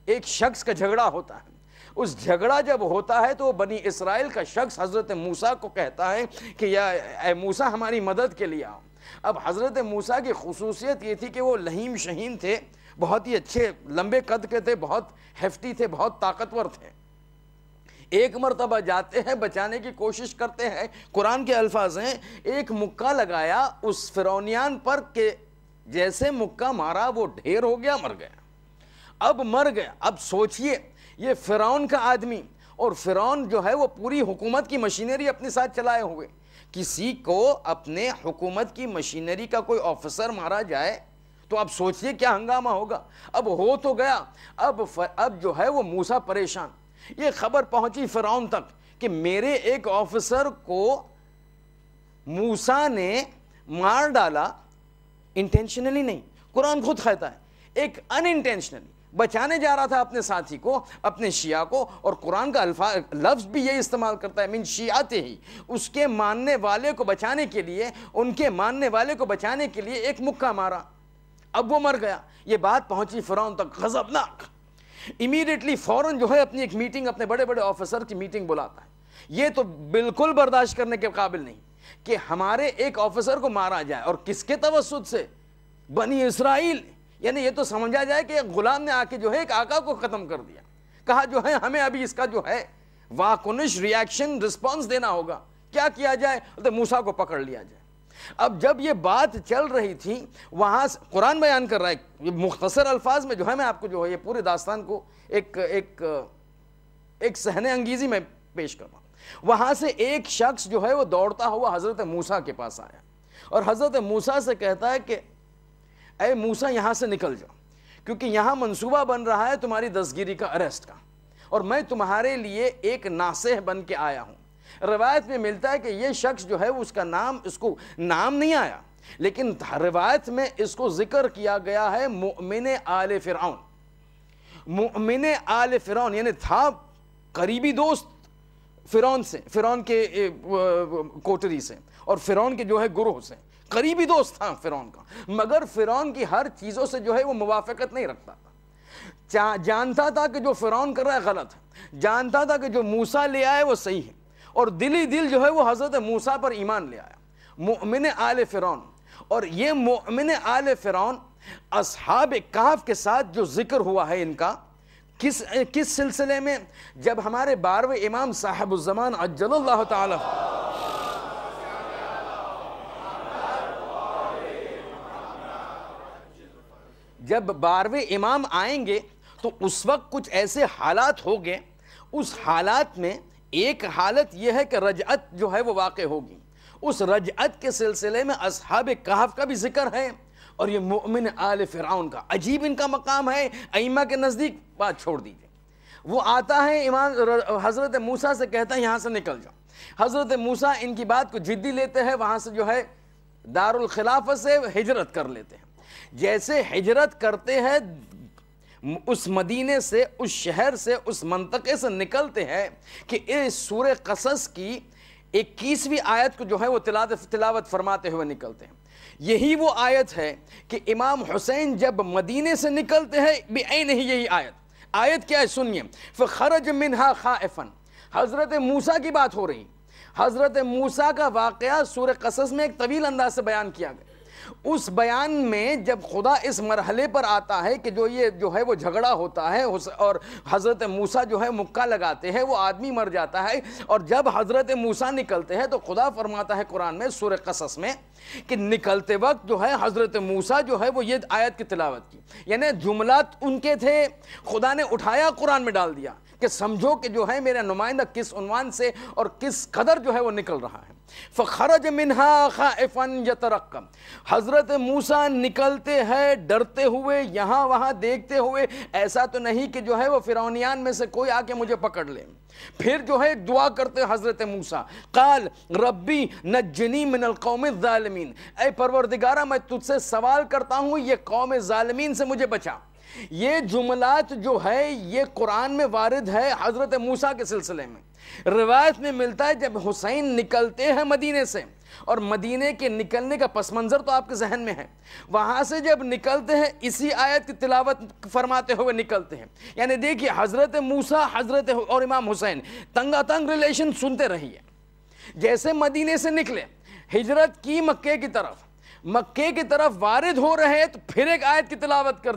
ایک شخص کا جھگڑا ہوتا ہے۔ اس جھگڑا جب ہوتا ہے تو بنی اسرائیل کا شخص حضرت موسیٰ کو کہتا ہے کہ یا اے موسیٰ ہماری مدد کے لیے آؤ۔ اب حضرت موسیٰ کی خصوصیت یہ تھی کہ وہ لہیم شہین تھے، بہت ہی اچھے لمبے قد کے تھے، بہت ہیفٹی تھے، بہت طاقتور تھے۔ ایک مرتبہ جاتے ہیں، بچانے کی کوشش کرتے ہیں، قرآن کے الفاظ ہیں ایک مکہ لگایا اس فرعونیان پر کہ جیسے مکہ مارا وہ ڈھیر ہو گیا، مر گیا۔ اب مر گیا، اب سوچئے یہ فرعون کا آدمی، اور فرعون جو ہے وہ پوری حکومت کی مشینری اپنے ساتھ چلائے ہوئے، کسی کو اپنے حکومت کی مشینری کا کوئی آفیسر مارا جائے تو اب سوچئے کیا ہنگامہ ہوگا۔ اب ہو تو گیا، اب جو ہے وہ موسیٰ پریشان۔ یہ خبر پہنچی فرعون تک کہ میرے ایک آفیسر کو موسیٰ نے مار ڈالا، انٹینشنلی نہیں، قرآن خود کہتا ہے ایک ان انٹینشنلی بچانے جا رہا تھا اپنے ساتھی کو، اپنے شیعہ کو، اور قرآن کا لفظ بھی یہ استعمال کرتا ہے من شیعتے ہی، اس کے ماننے والے کو بچانے کے لیے، ان کے ماننے والے کو بچانے کے لیے ایک مکہ مارا۔ اب وہ مر گیا۔ یہ بات پہنچی فرعون تک، غضبناک، امیڈیٹلی فوراً جو ہے اپنی ایک میٹنگ، اپنے بڑے بڑے آفیسر کی میٹنگ بلاتا ہے۔ یہ تو بالکل برداشت کرنے کے قابل نہیں کہ ہمارے ایک آفیسر کو مارا جائے، اور کس کے توسط سے؟ بنی اسرائیل۔ یعنی یہ تو سمجھا جائے کہ ایک غلام نے آ کے جو ہے ایک آقا کو ختم کر دیا۔ کہا جو ہے ہمیں ابھی اس کا جو ہے واکنش ریاکشن رسپانس دینا ہوگا، کیا کیا جائے؟ تو موسیٰ کو پکڑ لیا جائے۔ اب جب یہ بات چل رہی تھی وہاں سے قرآن بیان کر رہا ہے، یہ مختصر الفاظ میں جو ہے میں آپ کو جو ہے یہ پورے داستان کو ایک صحنہ انگیزی میں پیش کر رہا ہوں۔ وہاں سے ایک شخص جو ہے وہ دوڑتا ہوا حضرت موسیٰ کے پاس آیا اور حضرت موسیٰ سے کہتا ہے کہ اے موسیٰ یہاں سے نکل جاؤ، کیونکہ یہاں منصوبہ بن رہا ہے تمہاری دستگیری کا، اریسٹ کا، اور میں تمہارے لیے ایک ناصح بن کے آیا ہوں۔ روایت میں ملتا ہے کہ یہ شخص جو ہے اس کا نام، اس کو نام نہیں آیا، لیکن روایت میں اس کو ذکر کیا گیا ہے مؤمن آل فرعون۔ مؤمن آل فرعون یعنی تھا قریبی دوست فرعون سے، فرعون کے کوٹری سے اور فرعون کے جو ہے گروہ سے، قریبی دوست تھا فرعون کا، مگر فرعون کی ہر چیزوں سے جو ہے وہ موافقت نہیں رکھتا تھا۔ جانتا تھا کہ جو فرعون کر رہا ہے غلط ہے، جانتا تھا کہ جو موسیٰ لے آئے وہ صحیح ہے، اور دل ہی دل جو ہے وہ حضرت موسیٰ پر ایمان لے آیا، مؤمن آل فرعون۔ اور یہ مومن آل فرعون اصحاب کہف کے ساتھ جو ذکر ہوا ہے ان کا کس سلسلے میں؟ جب ہمارے 12ویں امام صاحب الزمان عجل اللہ تعالی جب 12ویں امام آئیں گے تو اس وقت کچھ ایسے حالات ہو گئے، اس حالات میں ایک حالت یہ ہے کہ رجعت جو ہے وہ واقع ہوگی، اس رجعت کے سلسلے میں اصحاب کہف کا بھی ذکر ہے اور یہ مومن آل فرعون کا عجیب ان کا مقام ہے ائمہ کے نزدیک۔ بات چھوڑ دیجئے، وہ آتا ہے امام حضرت موسیٰ سے کہتا ہے یہاں سے نکل جاؤ، حضرت موسیٰ ان کی بات کو جدی لیتے ہیں، وہاں سے جو ہے دارالخلافہ سے ہجرت کر لیتے ہیں۔ جیسے ہجرت کرتے ہیں اس مدینے سے، اس شہر سے، اس منطقے سے نکلتے ہیں کہ اس سورہ قصص کی 21ویں آیت کو جو ہے وہ تلاوت فرماتے ہوئے نکلتے ہیں۔ یہی وہ آیت ہے کہ امام حسین جب مدینے سے نکلتے ہیں بعینہ یہی آیت کیا ہے سنیے، فخرج منہا خائفا، حضرت موسیٰ کی بات ہو رہی، حضرت موسیٰ کا واقعہ سورہ قصص میں ایک طویل انداز سے بیان کیا گیا۔ اس بیان میں جب خدا اس مرحلے پر آتا ہے کہ جو ہے وہ جھگڑا ہوتا ہے اور حضرت موسیٰ جو ہے مکہ لگاتے ہیں، وہ آدمی مر جاتا ہے، اور جب حضرت موسیٰ نکلتے ہیں تو خدا فرماتا ہے قرآن میں سورہ قصص میں کہ نکلتے وقت جو ہے حضرت موسیٰ جو ہے وہ یہ آیت کی تلاوت کی، یعنی جملات ان کے تھے، خدا نے اٹھایا قرآن میں ڈال دیا کہ سمجھو کہ جو ہے میرا نمائندہ کس عنوان سے اور کس قدر جو ہے وہ نکل رہا ہے۔ فخرج منہا خائفا یترقب، حضرت موسیٰ نکلتے ہیں ڈرتے ہوئے، یہاں وہاں دیکھتے ہوئے، ایسا تو نہیں کہ جو ہے وہ فرعونیان میں سے کوئی آ کے مجھے پکڑ لے۔ پھر جو ہے دعا کرتے حضرت موسیٰ، قال ربی نجنی من القوم الظالمین، اے پروردگارہ میں تجھ سے سوال کرتا ہوں یہ قوم ظالمین سے مجھے بچا۔ یہ جملات جو ہے یہ قرآن میں وارد ہے حضرت موسیٰ کے سلسلے میں۔ روایت میں ملتا ہے جب حسین نکلتے ہیں مدینے سے، اور مدینے کے نکلنے کا پس منظر تو آپ کے ذہن میں ہے، وہاں سے جب نکلتے ہیں اسی آیت کی تلاوت فرماتے ہوئے نکلتے ہیں۔ یعنی دیکھیے حضرت موسیٰ حضرت اور امام حسین تنگا تنگ ریلیشن سنتے رہیے۔ جیسے مدینے سے نکلے، ہجرت کی مکے کی طرف وارد ہو رہے تو پھر ایک آیت کی تلاوت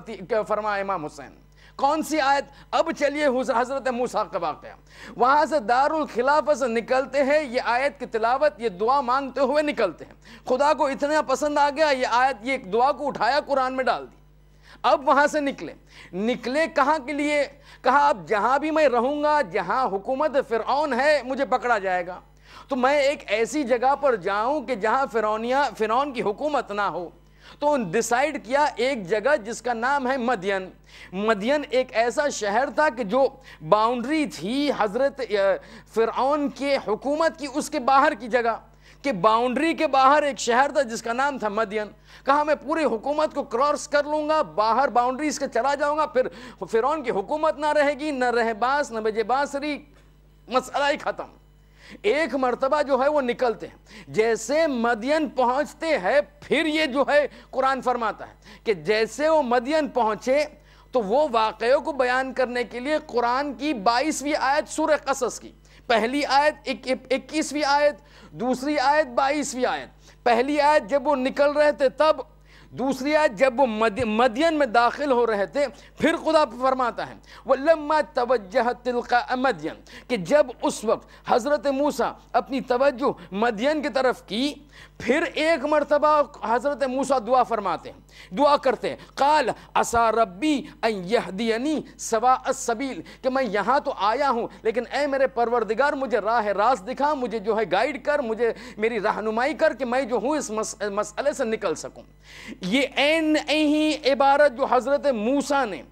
فرمایا امام حسین۔ کون سی آیت؟ اب چلیے حضرت موسیٰ کا واقعہ، وہاں سے دارالخلافہ سے نکلتے ہیں، یہ آیت کی تلاوت، یہ دعا مانگتے ہوئے نکلتے ہیں۔ خدا کو اتنا پسند آ گیا یہ آیت، یہ دعا کو اٹھایا قرآن میں ڈال دی۔ اب وہاں سے نکلے کہاں کے لیے؟ کہا اب جہاں بھی میں رہوں گا، جہاں حکومت فرعون ہے مجھے پکڑا جائے گا، تو میں ایک ایسی جگہ پر جاؤں کہ جہاں فرعون کی حکومت نہ ہو۔ تو ڈیسائیڈ کیا ایک جگہ جس کا نام ہے مدین ایک ایسا شہر تھا کہ جو باؤنڈری تھی حضرت فرعون کے حکومت کی، اس کے باہر کی جگہ کہ باؤنڈری کے باہر ایک شہر تھا جس کا نام تھا مدین۔ کہا میں پوری حکومت کو کراس کر لوں گا، باہر باؤنڈریز کے چلا جاؤں گا، پھر فرعون کی حکومت نہ رہے گی، نہ رہے باس نہ بجے باسری، مسئلہ ہی ختم۔ ایک مرتبہ جو ہے وہ نکلتے ہیں، جیسے مدین پہنچتے ہیں، پھر یہ جو ہے قرآن فرماتا ہے کہ جیسے وہ مدین پہنچے تو وہ واقعوں کو بیان کرنے کے لیے قرآن کی 22ویں آیت سورہ قصص کی، پہلی آیت 21ویں آیت، دوسری آیت 22ویں آیت، پہلی آیت جب وہ نکل رہے تھے تب، دوسری آیت جب وہ مدین میں داخل ہو رہے تھے، پھر خدا فرماتا ہے وَلَمَّا تَوَجَّهَ تِلْقَاءَ مَدْيَنَ، کہ جب اس وقت حضرت موسیٰ اپنی توجہ مدین کی طرف کی، پھر ایک مرتبہ حضرت موسیٰ دعا فرماتے ہیں، دعا کرتے ہیں، قال عسى ربی ان یہدینی سواء السبیل، کہ میں یہاں تو آیا ہوں لیکن اے میرے پروردگار مجھے راہ راست دکھا، مجھے جو ہے گائیڈ کر، مجھے میری رہنمائی کر کہ میں جو ہوں اس مسئلے سے نکل سکوں۔ یہ ہی عبارت جو حضرت موسیٰ نے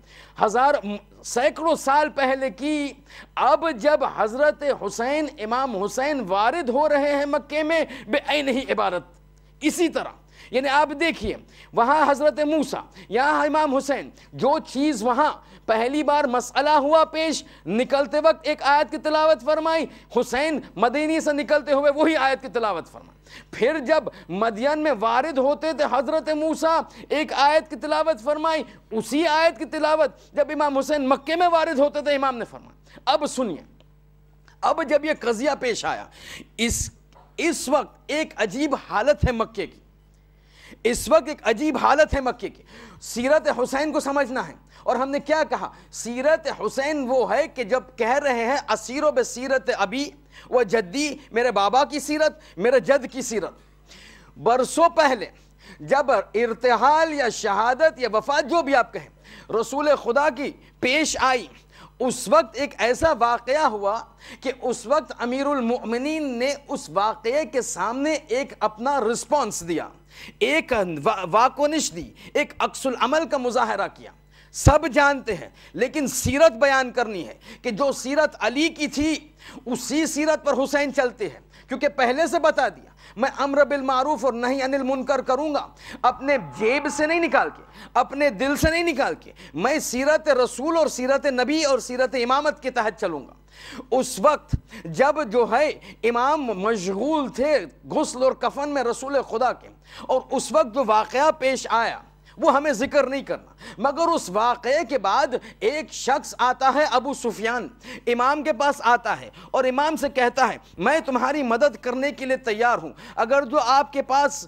سینکڑوں سال پہلے کی، اب جب حضرت حسین امام حسین وارد ہو رہے ہیں مکے میں، بعینہ ہی عبارت اسی طرح۔ یعنی آپ دیکھیے وہاں حضرت موسیٰ، یہاں امام حسین، جو چیز وہاں پہلی بار مسئلہ ہوا پیش، نکلتے وقت ایک آیت کی تلاوت فرمائی، حسین مدینی سے نکلتے ہوئے وہی آیت کی تلاوت فرمائی۔ پھر جب مدین میں وارد ہوتے تھے حضرت موسیٰ، ایک آیت کی تلاوت فرمائی، اسی آیت کی تلاوت جب امام حسین مکے میں وارد ہوتے تھے امام نے فرمائی۔ اب سنیے، اب جب یہ قضیہ پیش آیا، اس وقت ایک عجیب حالت ہے مکے کی اس وقت ایک عجیب حالت ہے مکے کی. سیرت حسین کو سمجھنا ہے. اور ہم نے کیا کہا؟ سیرت حسین وہ ہے کہ جب کہہ رہے ہیں اسیرو بسیرت ابی و جدی، میرے بابا کی سیرت، میرے جد کی سیرت. برسوں پہلے جب ارتحال یا شہادت یا وفات جو بھی آپ کہیں رسول خدا کی پیش آئی، اس وقت ایک ایسا واقعہ ہوا کہ اس وقت امیر المؤمنین نے اس واقعے کے سامنے ایک اپنا رسپانس دیا، ایک واکنش دی، ایک عکس العمل کا مظاہرہ کیا. سب جانتے ہیں، لیکن سیرت بیان کرنی ہے کہ جو سیرت علی کی تھی اسی سیرت پر حسین چلتے ہیں، کیونکہ پہلے سے بتا دیا میں امر بالمعروف اور نہی عن المنکر کروں گا، اپنے جیب سے نہیں نکال کے، اپنے دل سے نہیں نکال کے، میں سیرت رسول اور سیرت نبی اور سیرت امامت کے تحت چلوں گا. اس وقت جب جو ہے امام مشغول تھے غسل اور کفن میں رسول خدا کے، اور اس وقت جو واقعہ پیش آیا وہ ہمیں ذکر نہیں کرنا، مگر اس واقعے کے بعد ایک شخص آتا ہے، ابو سفیان امام کے پاس آتا ہے اور امام سے کہتا ہے میں تمہاری مدد کرنے کے لیے تیار ہوں، اگر جو آپ کے پاس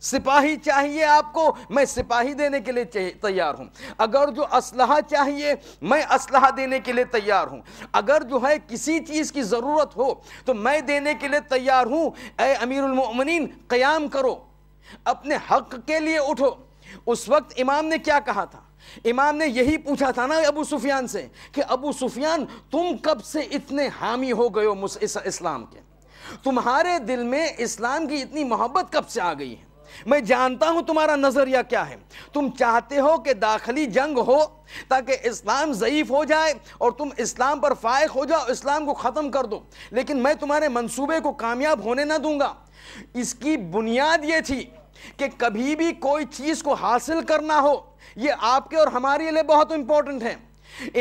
سپاہی چاہیے آپ کو میں سپاہی دینے کے لیے تیار ہوں، اگر جو اسلحہ چاہیے میں اسلحہ دینے کے لیے تیار ہوں، اگر جو ہے کسی چیز کی ضرورت ہو تو میں دینے کے لیے تیار ہوں. اے امیر المؤمنین قیام کرو، اپنے حق کے لیے اٹھو. اس وقت امام نے کیا کہا تھا؟ امام نے یہی پوچھا تھا نا ابو سفیان سے کہ ابو سفیان تم کب سے اتنے حامی ہو گئے ہو اسلام کے؟ تمہارے دل میں اسلام کی اتنی محبت کب سے آ گئی ہے؟ میں جانتا ہوں تمہارا نظریہ کیا ہے. تم چاہتے ہو کہ داخلی جنگ ہو تاکہ اسلام ضعیف ہو جائے اور تم اسلام پر فائق ہو جاؤ، اسلام کو ختم کر دو، لیکن میں تمہارے منصوبے کو کامیاب ہونے نہ دوں گا. اس کی بنیاد یہ تھی کہ کبھی بھی کوئی چیز کو حاصل کرنا ہو، یہ آپ کے اور ہمارے لیے بہت امپورٹنٹ ہے.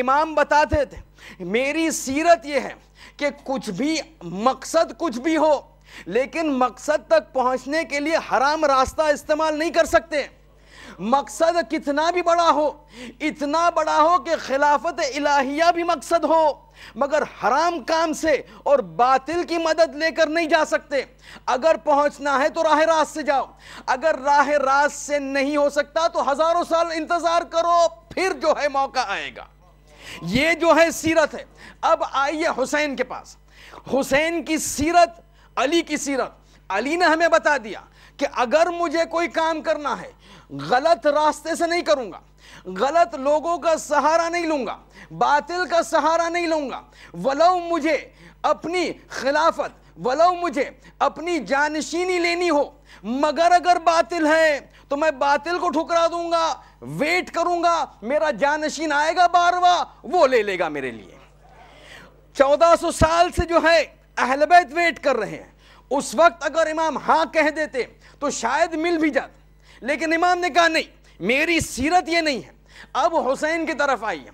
امام بتاتے تھے میری سیرت یہ ہے کہ کچھ بھی مقصد کچھ بھی ہو، لیکن مقصد تک پہنچنے کے لیے حرام راستہ استعمال نہیں کر سکتے. مقصد کتنا بھی بڑا ہو، اتنا بڑا ہو کہ خلافت الہیہ بھی مقصد ہو، مگر حرام کام سے اور باطل کی مدد لے کر نہیں جا سکتے. اگر پہنچنا ہے تو راہ راست سے جاؤ، اگر راہ راست سے نہیں ہو سکتا تو ہزاروں سال انتظار کرو، پھر جو ہے موقع آئے گا. یہ جو ہے سیرت ہے. اب آئیے حسین کے پاس. حسین کی سیرت، علی کی سیرت. علی نے ہمیں بتا دیا کہ اگر مجھے کوئی کام کرنا ہے غلط راستے سے نہیں کروں گا، غلط لوگوں کا سہارا نہیں لوں گا، باطل کا سہارا نہیں لوں گا، ولو مجھے اپنی خلافت، ولو مجھے اپنی جانشینی لینی ہو، مگر اگر باطل ہے تو میں باطل کو ٹھکرا دوں گا، ویٹ کروں گا، میرا جانشین آئے گا بارواں، وہ لے لے گا میرے لیے. 1400 سال سے جو ہے اہل بیت ویٹ کر رہے ہیں. اس وقت اگر امام ہاں کہہ دیتے تو شاید مل بھی جاتا، لیکن امام نے کہا نہیں، میری سیرت یہ نہیں ہے. اب حسین کی طرف آئیے.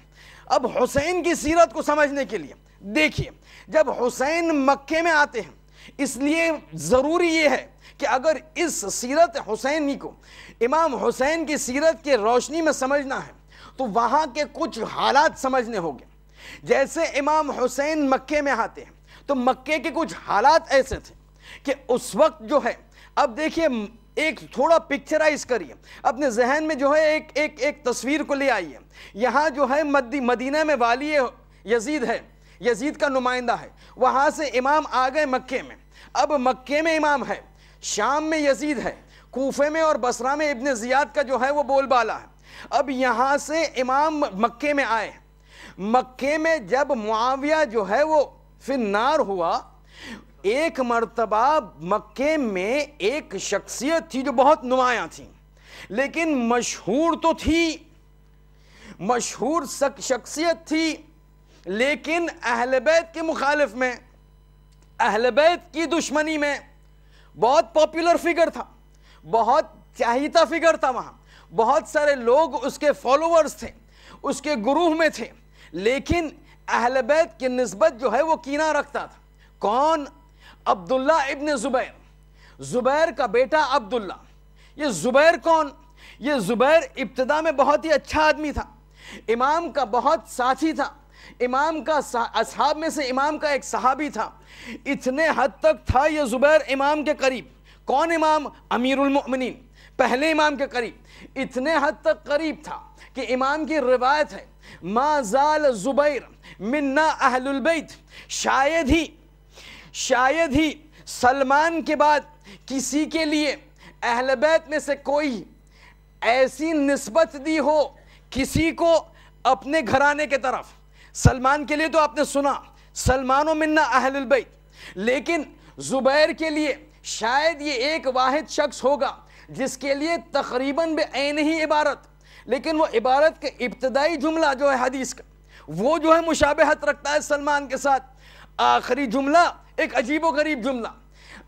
اب حسین کی سیرت کو سمجھنے کے لیے دیکھیے، جب حسین مکے میں آتے ہیں، اس لیے ضروری یہ ہے کہ اگر اس سیرت حسینی کو امام حسین کی سیرت کے روشنی میں سمجھنا ہے تو وہاں کے کچھ حالات سمجھنے ہوں گے. جیسے امام حسین مکے میں آتے ہیں تو مکے کے کچھ حالات ایسے تھے کہ اس وقت جو ہے، اب دیکھیے ایک تھوڑا پکچرائز کریے اپنے ذہن میں، جو ہے ایک تصویر کو لے آئیے. یہاں جو ہے مدینہ میں والی یزید ہے، یزید کا نمائندہ ہے، وہاں سے امام آ گئے مکے میں. اب مکے میں امام ہے، شام میں یزید ہے، کوفے میں اور بصرہ میں ابن زیاد کا جو ہے وہ بول بالا ہے. اب یہاں سے امام مکے میں آئے. مکے میں جب معاویہ جو ہے وہ فی النار ہوا، ایک مرتبہ مکے میں ایک شخصیت تھی جو بہت نمایاں تھی، لیکن مشہور تو تھی، مشہور شخصیت تھی، لیکن اہل بیت کے مخالف میں، اہل بیت کی دشمنی میں. بہت پاپولر فگر تھا، بہت چاہیتا فگر تھا، وہاں بہت سارے لوگ اس کے فالوورز تھے، اس کے گروہ میں تھے، لیکن اہل بیت کی نسبت جو ہے وہ کینہ رکھتا تھا. کون؟ عبداللہ ابن زبیر، زبیر کا بیٹا عبداللہ. یہ زبیر کون؟ یہ زبیر ابتدا میں بہت ہی اچھا آدمی تھا، امام کا بہت ساتھی تھا، امام کا اصحاب میں سے امام کا ایک صحابی تھا. اتنے حد تک تھا یہ زبیر امام کے قریب. کون امام؟ امیر المؤمنین. پہلے امام کے قریب، اتنے حد تک قریب تھا کہ امام کی روایت ہے ما زال زبیر منا اہل البیت، شاید ہی سلمان کے بعد کسی کے لیے اہل بیت میں سے کوئی ایسی نسبت دی ہو کسی کو اپنے گھرانے کے طرف۔ سلمان کے لیے تو آپ نے سنا سلمان و منا اہل البیت، لیکن زبیر کے لیے شاید یہ ایک واحد شخص ہوگا جس کے لیے تقریباً بعین ہی عبارت، لیکن وہ عبارت کے ابتدائی جملہ جو ہے حدیث کا وہ جو ہے مشابہت رکھتا ہے سلمان کے ساتھ، آخری جملہ ایک عجیب و غریب جملہ۔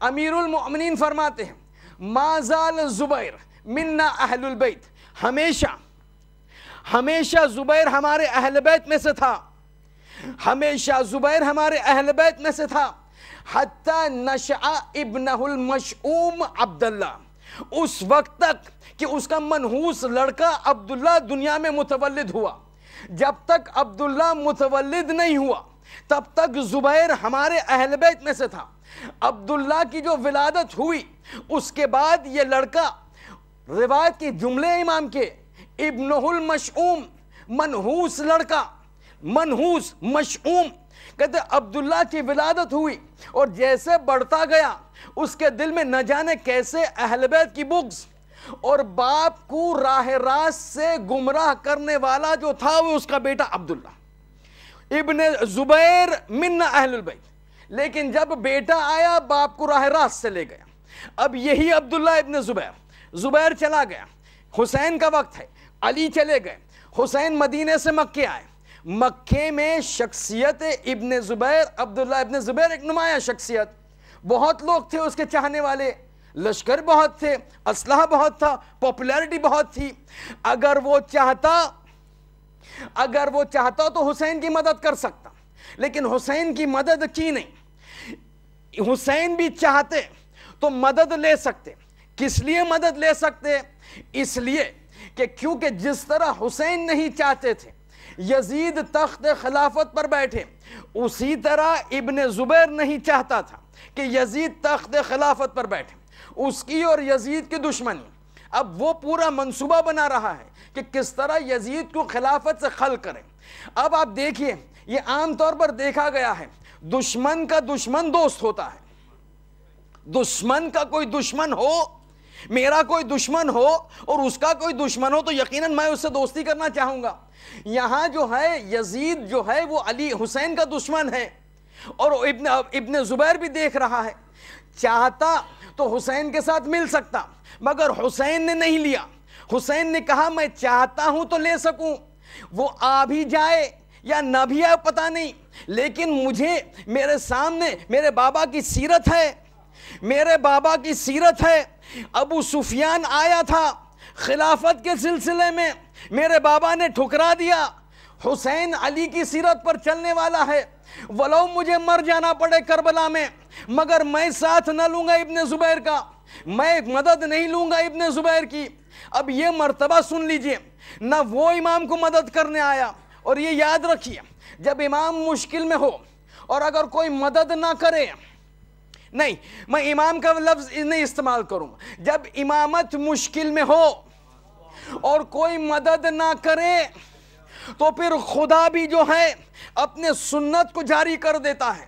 امیر المؤمنین فرماتے ہیں ما زال زبیر منا اہل البیت، ہمیشہ زبیر ہمارے اہل بیت میں سے تھا، ہمیشہ زبیر ہمارے اہل بیت میں سے تھا، حتی نشأ ابنہ المشؤوم عبداللہ، اس وقت تک کہ اس کا منحوس لڑکا عبداللہ دنیا میں متولد ہوا۔ جب تک عبداللہ متولد نہیں ہوا تب تک زبیر ہمارے اہل بیت میں سے تھا۔ عبداللہ کی جو ولادت ہوئی اس کے بعد یہ لڑکا، روایت کے جملے امام کے، ابنہ المشؤوم، منحوس لڑکا، منحوس مشؤوم، کہتے عبداللہ کی ولادت ہوئی اور جیسے بڑھتا گیا اس کے دل میں نہ جانے کیسے اہل بیت کی بغض، اور باپ کو راہ راست سے گمراہ کرنے والا جو تھا وہ اس کا بیٹا عبداللہ ابن زبیر من اہل البیت۔ لیکن جب بیٹا آیا باپ کو راہ راست سے لے گیا۔ اب یہی عبداللہ ابن زبیر چلا گیا، حسین کا وقت ہے، علی چلے گئے، حسین مدینے سے مکے آئے، مکے میں شخصیت ابن زبیر، عبداللہ ابن زبیر ایک نمایاں شخصیت، بہت لوگ تھے اس کے چاہنے والے، لشکر بہت تھے، اسلحہ بہت تھا، پاپولیرٹی بہت تھی۔ اگر وہ چاہتا تو حسین کی مدد کر سکتا، لیکن حسین کی مدد کی نہیں۔ حسین بھی چاہتے تو مدد لے سکتے۔ کس لیے مدد لے سکتے؟ اس لیے کہ کیونکہ جس طرح حسین نہیں چاہتے تھے یزید تخت خلافت پر بیٹھے، اسی طرح ابن زبیر نہیں چاہتا تھا کہ یزید تخت خلافت پر بیٹھے۔ اس کی اور یزید کی دشمنی، اب وہ پورا منصوبہ بنا رہا ہے کہ کس طرح یزید کو خلافت سے خل کریں۔ اب آپ دیکھیے، یہ عام طور پر دیکھا گیا ہے، دشمن کا دشمن دوست ہوتا ہے۔ دشمن کا کوئی دشمن ہو، میرا کوئی دشمن ہو اور اس کا کوئی دشمن ہو تو یقیناً میں اس سے دوستی کرنا چاہوں گا۔ یہاں جو ہے یزید جو ہے وہ علی حسین کا دشمن ہے، اور ابن زبیر بھی دیکھ رہا ہے، چاہتا تو حسین کے ساتھ مل سکتا، مگر حسین نے نہیں لیا۔ حسین نے کہا میں چاہتا ہوں تو لے سکوں، وہ آ بھی جائے یا نہ بھی آئے پتہ نہیں، لیکن مجھے میرے سامنے میرے بابا کی سیرت ہے، میرے بابا کی سیرت ہے۔ ابو سفیان آیا تھا خلافت کے سلسلے میں، میرے بابا نے ٹھکرا دیا۔ حسین علی کی سیرت پر چلنے والا ہے، ولو مجھے مر جانا پڑے کربلا میں، مگر میں ساتھ نہ لوں گا ابن زبیر کا، میں مدد نہیں لوں گا ابن زبیر کی۔ اب یہ مرتبہ سن لیجئے، نہ وہ امام کو مدد کرنے آیا، اور یہ یاد رکھیے جب امام مشکل میں ہو اور اگر کوئی مدد نہ کرے، نہیں میں امام کا لفظ نہیں استعمال کروں، جب امامت مشکل میں ہو اور کوئی مدد نہ کرے تو پھر خدا بھی جو ہے اپنے سنت کو جاری کر دیتا ہے۔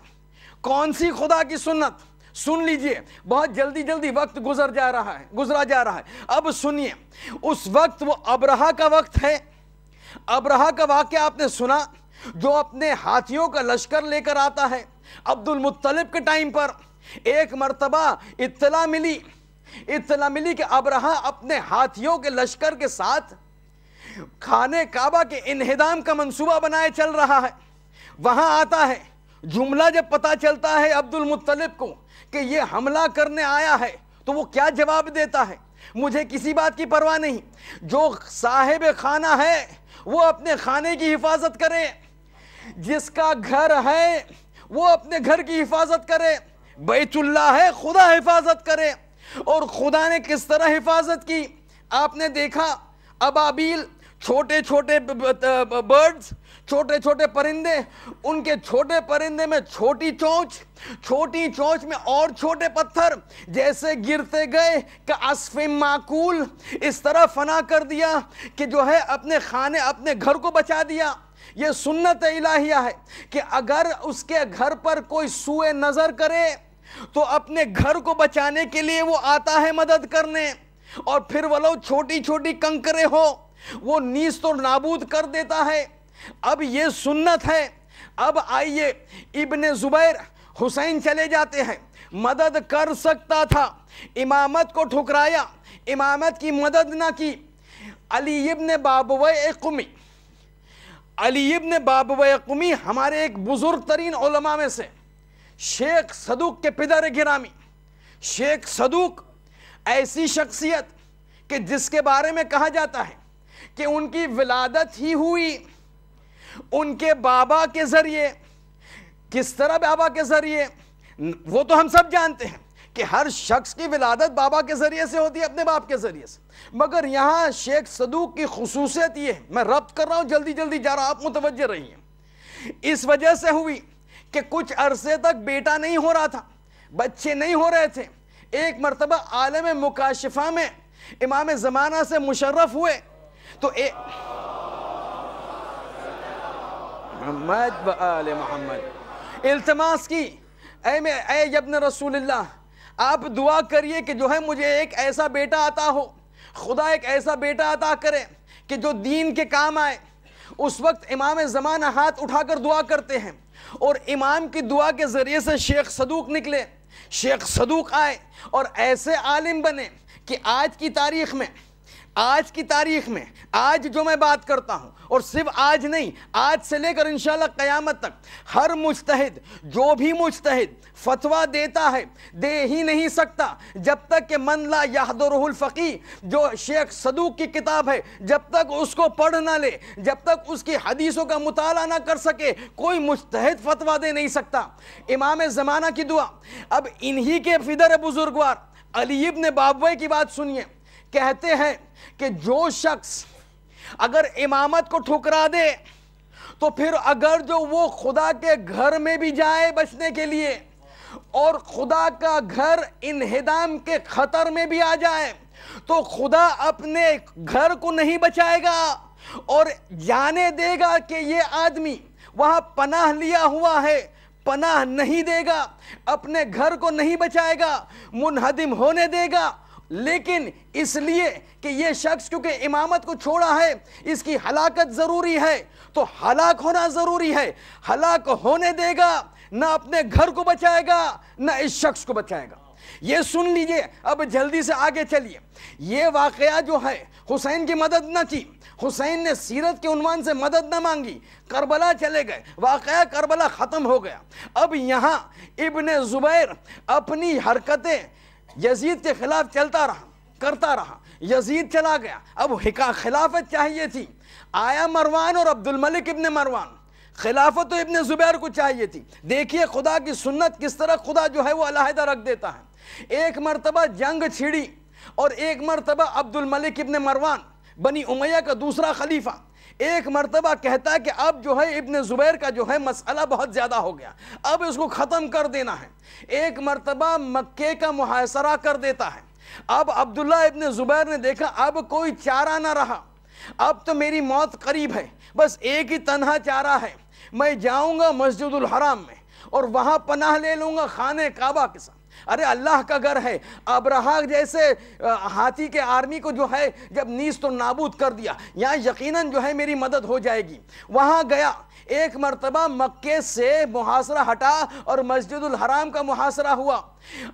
کون سی خدا کی سنت؟ سن لیجئے، بہت جلدی وقت گزرا جا رہا ہے۔ اب سنیے، اس وقت وہ ابرہہ کا وقت ہے۔ ابرہہ کا واقعہ آپ نے سنا، جو اپنے ہاتھیوں کا لشکر لے کر آتا ہے۔ عبد المطلب کے ٹائم پر ایک مرتبہ اطلاع ملی کہ ابرہہ اپنے ہاتھیوں کے لشکر کے ساتھ خانہ کعبہ کے انہدام کا منصوبہ بنائے چل رہا ہے۔ وہاں آتا ہے، جملہ جب پتا چلتا ہے عبد المطلب کو کہ یہ حملہ کرنے آیا ہے تو وہ کیا جواب دیتا ہے؟ مجھے کسی بات کی پرواہ نہیں، جو صاحب خانہ ہے وہ اپنے خانے کی حفاظت کرے، جس کا گھر ہے وہ اپنے گھر کی حفاظت کرے، بیت اللہ ہے خدا حفاظت کرے۔ اور خدا نے کس طرح حفاظت کی؟ آپ نے دیکھا ابابیل چھوٹے چھوٹے برڈز، چھوٹے چھوٹے پرندے، ان کے چھوٹے پرندے میں چھوٹی چونچ میں اور چھوٹے پتھر، جیسے گرتے گئے کہ عصف معقول، اس طرح فنا کر دیا کہ جو ہے اپنے خانے اپنے گھر کو بچا دیا۔ یہ سنت الہیہ ہے کہ اگر اس کے گھر پر کوئی سوء نظر کرے تو اپنے گھر کو بچانے کے لیے وہ آتا ہے مدد کرنے، اور پھر ولو چھوٹی چھوٹی کنکریں ہو وہ نیست و نابود کر دیتا ہے۔ اب یہ سنت ہے۔ اب آئیے، ابن زبیر، حسین چلے جاتے ہیں، مدد کر سکتا تھا، امامت کو ٹھکرایا، امامت کی مدد نہ کی۔ علی ابن بابویہ قمی، علی ابن بابویہ قمی ہمارے ایک بزرگ ترین علماء میں سے، شیخ صدوق کے پدر گرامی۔ شیخ صدوق ایسی شخصیت کہ جس کے بارے میں کہا جاتا ہے کہ ان کی ولادت ہی ہوئی ان کے بابا کے ذریعے۔ کس طرح بابا کے ذریعے؟ وہ تو ہم سب جانتے ہیں کہ ہر شخص کی ولادت بابا کے ذریعے سے ہوتی ہے، اپنے باپ کے ذریعے سے، مگر یہاں شیخ صدوق کی خصوصیت یہ ہے، میں ربط کر رہا ہوں، جلدی جلدی جا رہا، آپ متوجہ رہیے، اس وجہ سے ہوئی کہ کچھ عرصے تک بیٹا نہیں ہو رہا تھا، بچے نہیں ہو رہے تھے۔ ایک مرتبہ عالم مکاشفہ میں امام زمانہ سے مشرف ہوئے تو محمد و آل محمد التماس کی، اے ابن رسول اللہ، آپ دعا کریے کہ جو ہے مجھے ایک ایسا بیٹا عطا ہو، خدا ایک ایسا بیٹا عطا کرے کہ جو دین کے کام آئے۔ اس وقت امام زمانہ ہاتھ اٹھا کر دعا کرتے ہیں، اور امام کی دعا کے ذریعے سے شیخ صدوق نکلے۔ شیخ صدوق آئے اور ایسے عالم بنے کہ آج کی تاریخ میں، آج جو میں بات کرتا ہوں، اور صرف آج نہیں، آج سے لے کر انشاءاللہ قیامت تک، ہر مجتہد، جو بھی مجتہد فتویٰ دیتا ہے، دے ہی نہیں سکتا جب تک کہ من لا یحضرہ الفقیہ، جو شیخ صدوق کی کتاب ہے، جب تک اس کو پڑھ نہ لے، جب تک اس کی حدیثوں کا مطالعہ نہ کر سکے، کوئی مجتہد فتویٰ دے نہیں سکتا۔ امام زمانہ کی دعا۔ اب انہی کے پدر بزرگوار علی ابن بابویہ کی بات سنیے، کہتے ہیں کہ جو شخص اگر امامت کو ٹھکرا دے تو پھر اگر جو وہ خدا کے گھر میں بھی جائے بچنے کے لیے، اور خدا کا گھر انہدام کے خطر میں بھی آ جائے، تو خدا اپنے گھر کو نہیں بچائے گا اور جانے دے گا کہ یہ آدمی وہاں پناہ لیا ہوا ہے، پناہ نہیں دے گا، اپنے گھر کو نہیں بچائے گا، منہدم ہونے دے گا۔ لیکن اس لیے کہ یہ شخص کیونکہ امامت کو چھوڑا ہے، اس کی ہلاکت ضروری ہے، تو ہلاک ہونا ضروری ہے، ہلاک ہونے دے گا، نہ اپنے گھر کو بچائے گا نہ اس شخص کو بچائے گا۔ یہ سن لیجئے۔ اب جلدی سے آگے چلیے۔ یہ واقعہ جو ہے، حسین کی مدد نہ کی، حسین نے سیرت کے عنوان سے مدد نہ مانگی، کربلا چلے گئے، واقعہ کربلا ختم ہو گیا۔ اب یہاں ابن زبیر اپنی حرکتیں یزید کے خلاف کرتا رہا، یزید چلا گیا، اب خلافت چاہیے تھی، آیا مروان اور عبد الملک ابن مروان، خلافت تو ابن زبیر کو چاہیے تھی۔ دیکھیے خدا کی سنت کس طرح خدا جو ہے وہ علیحدہ رکھ دیتا ہے۔ ایک مرتبہ جنگ چھڑی، اور ایک مرتبہ عبد الملک ابن مروان بنی امیہ کا دوسرا خلیفہ ایک مرتبہ کہتا ہے کہ اب جو ہے ابن زبیر کا جو ہے مسئلہ بہت زیادہ ہو گیا، اب اس کو ختم کر دینا ہے۔ ایک مرتبہ مکے کا محاصرہ کر دیتا ہے۔ اب عبداللہ ابن زبیر نے دیکھا اب کوئی چارہ نہ رہا، اب تو میری موت قریب ہے، بس ایک ہی تنہا چارہ ہے، میں جاؤں گا مسجد الحرام میں اور وہاں پناہ لے لوں گا خانہ کعبہ کے ساتھ۔ ارے اللہ کا گھر ہے، ابرہا جیسے ہاتھی کے آرمی کو جو ہے جب نیست و نابود کر دیا، یہاں یقیناً جو ہے میری مدد ہو جائے گی۔ وہاں گیا، ایک مرتبہ مکے سے محاصرہ ہٹا اور مسجد الحرام کا محاصرہ ہوا۔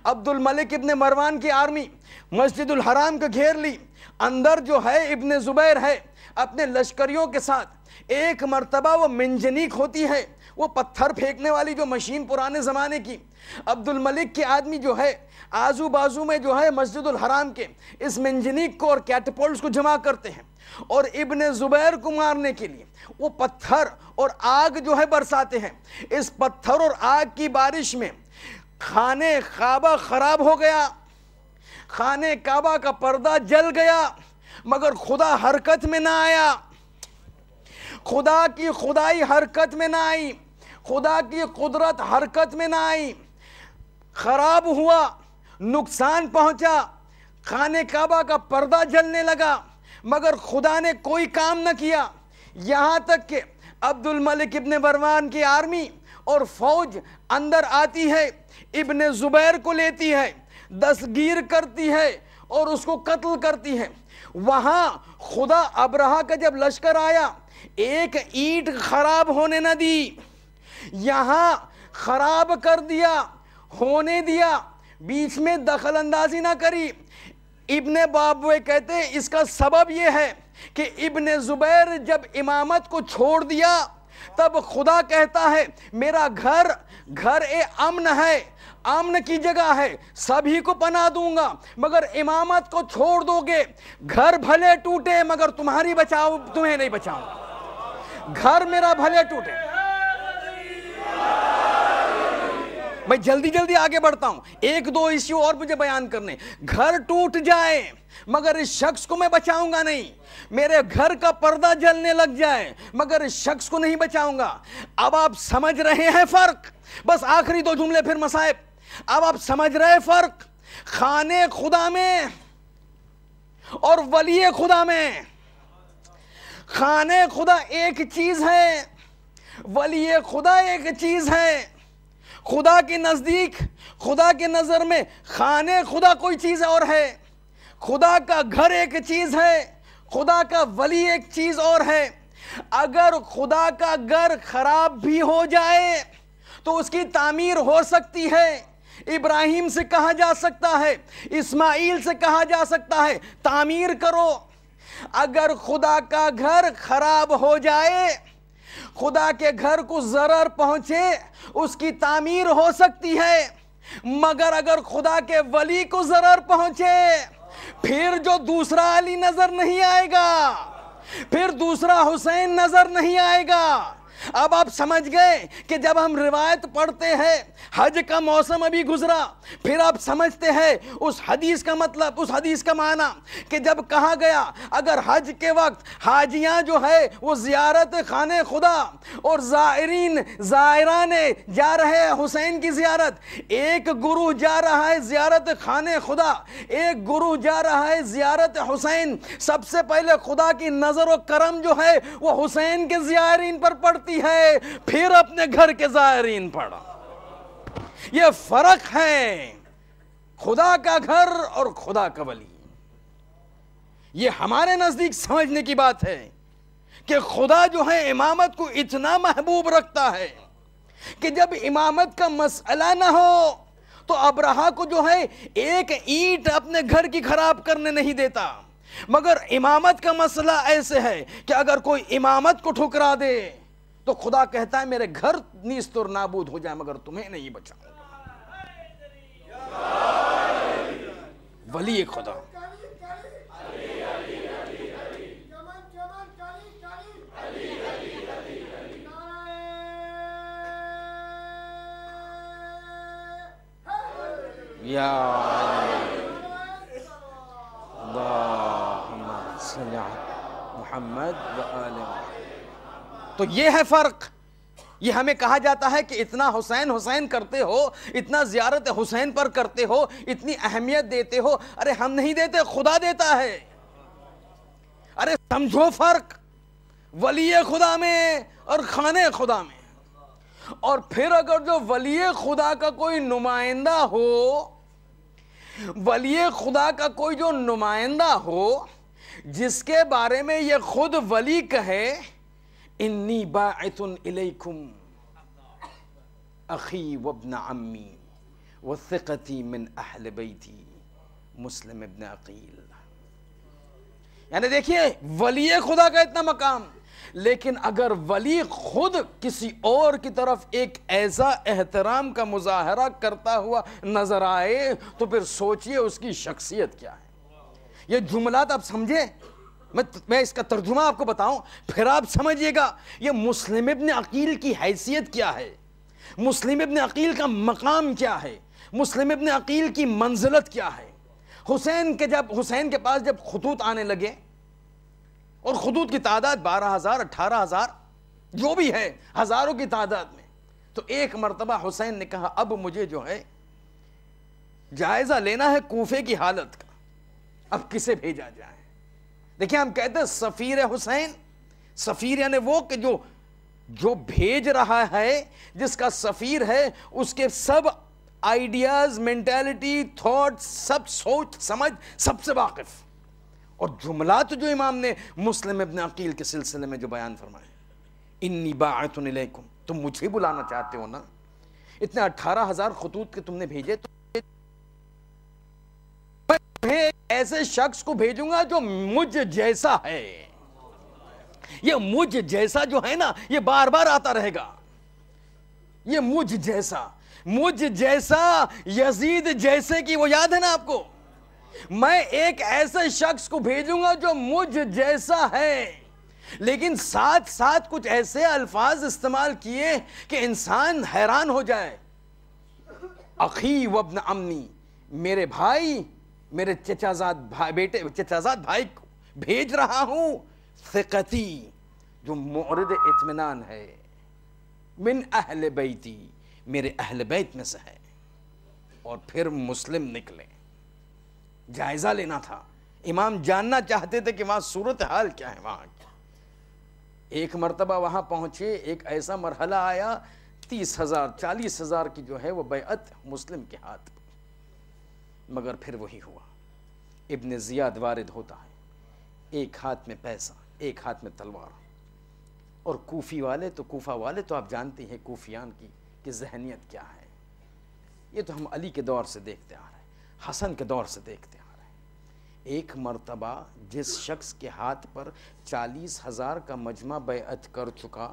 عبد الملک ابن مروان کی آرمی مسجد الحرام کو گھیر لی، اندر جو ہے ابن زبیر ہے اپنے لشکریوں کے ساتھ۔ ایک مرتبہ وہ منجنیق ہوتی ہے، وہ پتھر پھینکنے والی جو مشین پرانے زمانے کی، عبد الملک کے آدمی جو ہے آزو بازو میں جو ہے مسجد الحرام کے اس منجنیق کو اور کیٹپولٹس کو جمع کرتے ہیں، اور ابن زبیر کو مارنے کے لیے وہ پتھر اور آگ جو ہے برساتے ہیں۔ اس پتھر اور آگ کی بارش میں خانہ کعبہ خراب ہو گیا، خانہ کعبہ کا پردہ جل گیا، مگر خدا حرکت میں نہ آیا۔ خدا کی خدائی حرکت میں نہ آئی، خدا کی قدرت حرکت میں نہ آئی، خراب ہوا، نقصان پہنچا، خانہ کعبہ کا پردہ جلنے لگا، مگر خدا نے کوئی کام نہ کیا، یہاں تک کہ عبد الملک ابن مروان کی آرمی اور فوج اندر آتی ہے، ابن زبیر کو لیتی ہے، دستگیر کرتی ہے اور اس کو قتل کرتی ہے۔ وہاں خدا ابرہہ کا جب لشکر آیا، ایک اینٹ خراب ہونے نہ دی، یہاں خراب کر دیا، ہونے دیا، بیچ میں دخل اندازی نہ کری۔ ابن بابوے کہتے ہیں اس کا سبب یہ ہے کہ ابن زبیر جب امامت کو چھوڑ دیا تب خدا کہتا ہے میرا گھر امن ہے، امن کی جگہ ہے، سبھی کو پناہ دوں گا، مگر امامت کو چھوڑ دو گے، گھر بھلے ٹوٹے مگر تمہیں نہیں بچاؤں گا، گھر میرا بھلے ٹوٹے۔ میں جلدی آگے بڑھتا ہوں، ایک دو ایشو اور مجھے بیان کرنے۔ گھر ٹوٹ جائے مگر اس شخص کو میں بچاؤں گا نہیں، میرے گھر کا پردہ جلنے لگ جائے مگر اس شخص کو نہیں بچاؤں گا۔ اب آپ سمجھ رہے ہیں فرق؟ بس آخری دو جملے پھر مصائب۔ اب آپ سمجھ رہے فرق خانے خدا میں اور ولی خدا میں؟ خانے خدا ایک چیز ہے، ولی خدا ایک چیز ہے۔ خدا کے نزدیک، خدا کے نظر میں خانے خدا کوئی چیز اور ہے، خدا کا گھر ایک چیز ہے، خدا کا ولی ایک چیز اور ہے۔ اگر خدا کا گھر خراب بھی ہو جائے تو اس کی تعمیر ہو سکتی ہے، ابراہیم سے کہا جا سکتا ہے، اسماعیل سے کہا جا سکتا ہے تعمیر کرو۔ اگر خدا کا گھر خراب ہو جائے، خدا کے گھر کو ضرر پہنچے، اس کی تعمیر ہو سکتی ہے، مگر اگر خدا کے ولی کو ضرر پہنچے پھر جو دوسرا علی نظر نہیں آئے گا، پھر دوسرا حسین نظر نہیں آئے گا۔ اب آپ سمجھ گئے کہ جب ہم روایت پڑھتے ہیں حج کا موسم ابھی گزرا، پھر آپ سمجھتے ہیں اس حدیث کا مطلب، اس حدیث کا معنی کہ جب کہا گیا اگر حج کے وقت حاجیاں جو ہے وہ زیارت خانے خدا اور زائران جا رہے ہیں حسین کی زیارت، ایک گروہ جا رہا ہے زیارت خانے خدا، ایک گروہ جا رہا ہے زیارت حسین، سب سے پہلے خدا کی نظر و کرم جو ہے وہ حسین کے زائرین پر پڑتی ہے، پھر اپنے گھر کے زائرین پر۔ یہ فرق ہے خدا کا گھر اور خدا کا ولی۔ یہ ہمارے نزدیک سمجھنے کی بات ہے کہ خدا جو ہے امامت کو اتنا محبوب رکھتا ہے کہ جب امامت کا مسئلہ نہ ہو تو ابرہہ کو جو ہے ایک اینٹ اپنے گھر کی خراب کرنے نہیں دیتا، مگر امامت کا مسئلہ ایسے ہے کہ اگر کوئی امامت کو ٹھکرا دے تو خدا کہتا ہے میرے گھر نیست اور نابود ہو جائے مگر تمہیں نہیں بچاؤں گا۔ ولی خدا۔ یا اللہم صلی علی محمد و آل محمد۔ تو یہ ہے فرق۔ یہ ہمیں کہا جاتا ہے کہ اتنا حسین کرتے ہو، اتنا زیارت حسین پر کرتے ہو، اتنی اہمیت دیتے ہو۔ ارے ہم نہیں دیتے، خدا دیتا ہے۔ ارے سمجھو فرق ولی خدا میں اور خانے خدا میں۔ اور پھر اگر جو ولی خدا کا کوئی نمائندہ ہو، ولی خدا کا کوئی جو نمائندہ ہو جس کے بارے میں یہ خود ولی کہے انی باعث الیکم اخی وابن عمی وثقتی من اہل بیتی، مسلم ابن عقیل۔ یعنی دیکھیے ولی خدا کا اتنا مقام، لیکن اگر ولی خود کسی اور کی طرف ایک ایسا احترام کا مظاہرہ کرتا ہوا نظر آئے تو پھر سوچئے اس کی شخصیت کیا ہے۔ یہ جملات آپ سمجھے، میں اس کا ترجمہ آپ کو بتاؤں پھر آپ سمجھئے گا یہ مسلم ابن عقیل کی حیثیت کیا ہے، مسلم ابن عقیل کا مقام کیا ہے، مسلم ابن عقیل کی منزلت کیا ہے۔ حسین کے پاس جب خطوط آنے لگے اور خطوط کی تعداد 12,000 18,000 جو بھی ہے، ہزاروں کی تعداد میں. تو ایک مرتبہ حسین نے کہا اب مجھے جو ہے جائزہ لینا ہے کوفے کی حالت کا، اب کسے بھیجا جائے. دیکھیں ہم کہتے ہیں سفیر حسین، سفیر یعنی وہ کہ جو بھیج رہا ہے، جس کا سفیر ہے، اس کے سب آئیڈیاز، مینٹیلٹی، تھاٹ، سب سوچ سمجھ سب سے واقف. اور جملات جو امام نے مسلم ابن عقیل کے سلسلے میں جو بیان فرمائے، انی باعث الیکم، تم مجھے بلانا چاہتے ہو نا، اتنے 18,000 خطوط کے تم نے بھیجے، تو میں ایسے شخص کو بھیجوں گا جو مجھ جیسا ہے. یہ مجھ جیسا جو ہے نا، یہ بار بار آتا رہے گا. یہ مجھ جیسا یزید جیسے کی، وہ یاد ہے نا آپ کو. میں ایک ایسے شخص کو بھیجوں گا جو مجھ جیسا ہے، لیکن ساتھ ساتھ کچھ ایسے الفاظ استعمال کیے کہ انسان حیران ہو جائے. اخی وابن عمی، میرے بھائی، میرے چچازاد بھائی کو بھیج رہا ہوں. ثقتی، جو مورد اطمینان ہے. من اہل بیتی، میرے اہل بیت میں سے ہے. اور پھر مسلم نکلے. جائزہ لینا تھا. امام جاننا چاہتے تھے کہ وہاں صورتحال کیا ہے وہاں کی. ایک مرتبہ وہاں پہنچے، ایک ایسا مرحلہ آیا 30,000 40,000 کی جو ہے وہ بیعت مسلم کے ہاتھ. مگر پھر وہی ہوا. ابن زیاد وارد ہوتا ہے، ایک ہاتھ میں پیسہ، ایک ہاتھ میں تلوار. اور کوفہ والے تو آپ جانتے ہیں کوفیان کی کہ ذہنیت کیا ہے. یہ تو ہم علی کے دور سے دیکھتے آ رہے ہیں، حسن کے دور سے دیکھتے آ رہے ہیں. ایک مرتبہ جس شخص کے ہاتھ پر 40,000 کا مجمع بیعت کر چکا،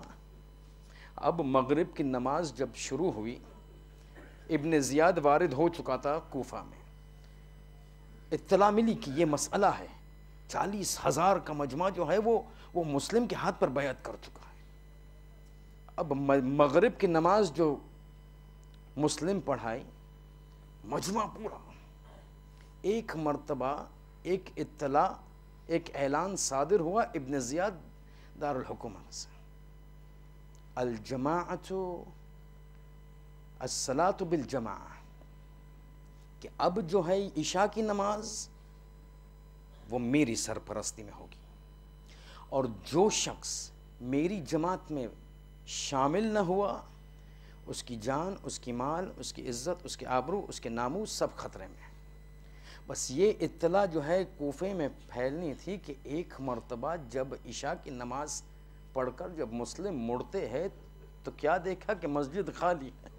اب مغرب کی نماز جب شروع ہوئی، ابن زیاد وارد ہو چکا تھا کوفہ میں. اطلاع ملی کہ یہ مسئلہ ہے، 40,000 کا مجمع جو ہے وہ مسلم کے ہاتھ پر بیعت کر چکا ہے. اب مغرب کی نماز جو مسلم پڑھائی، مجمع پورا. ایک مرتبہ ایک اطلاع، ایک اعلان صادر ہوا ابن زیاد دارالحکومت سے، الجماعۃ الصلاۃ بالجماعہ، کہ اب جو ہے عشاء کی نماز وہ میری سرپرستی میں ہوگی، اور جو شخص میری جماعت میں شامل نہ ہوا، اس کی جان، اس کی مال، اس کی عزت، اس کے آبرو، اس کے ناموس سب خطرے میں. بس یہ اطلاع جو ہے کوفے میں پھیلنی تھی کہ ایک مرتبہ جب عشاء کی نماز پڑھ کر جب مسلم مڑتے ہیں تو کیا دیکھا کہ مسجد خالی ہے.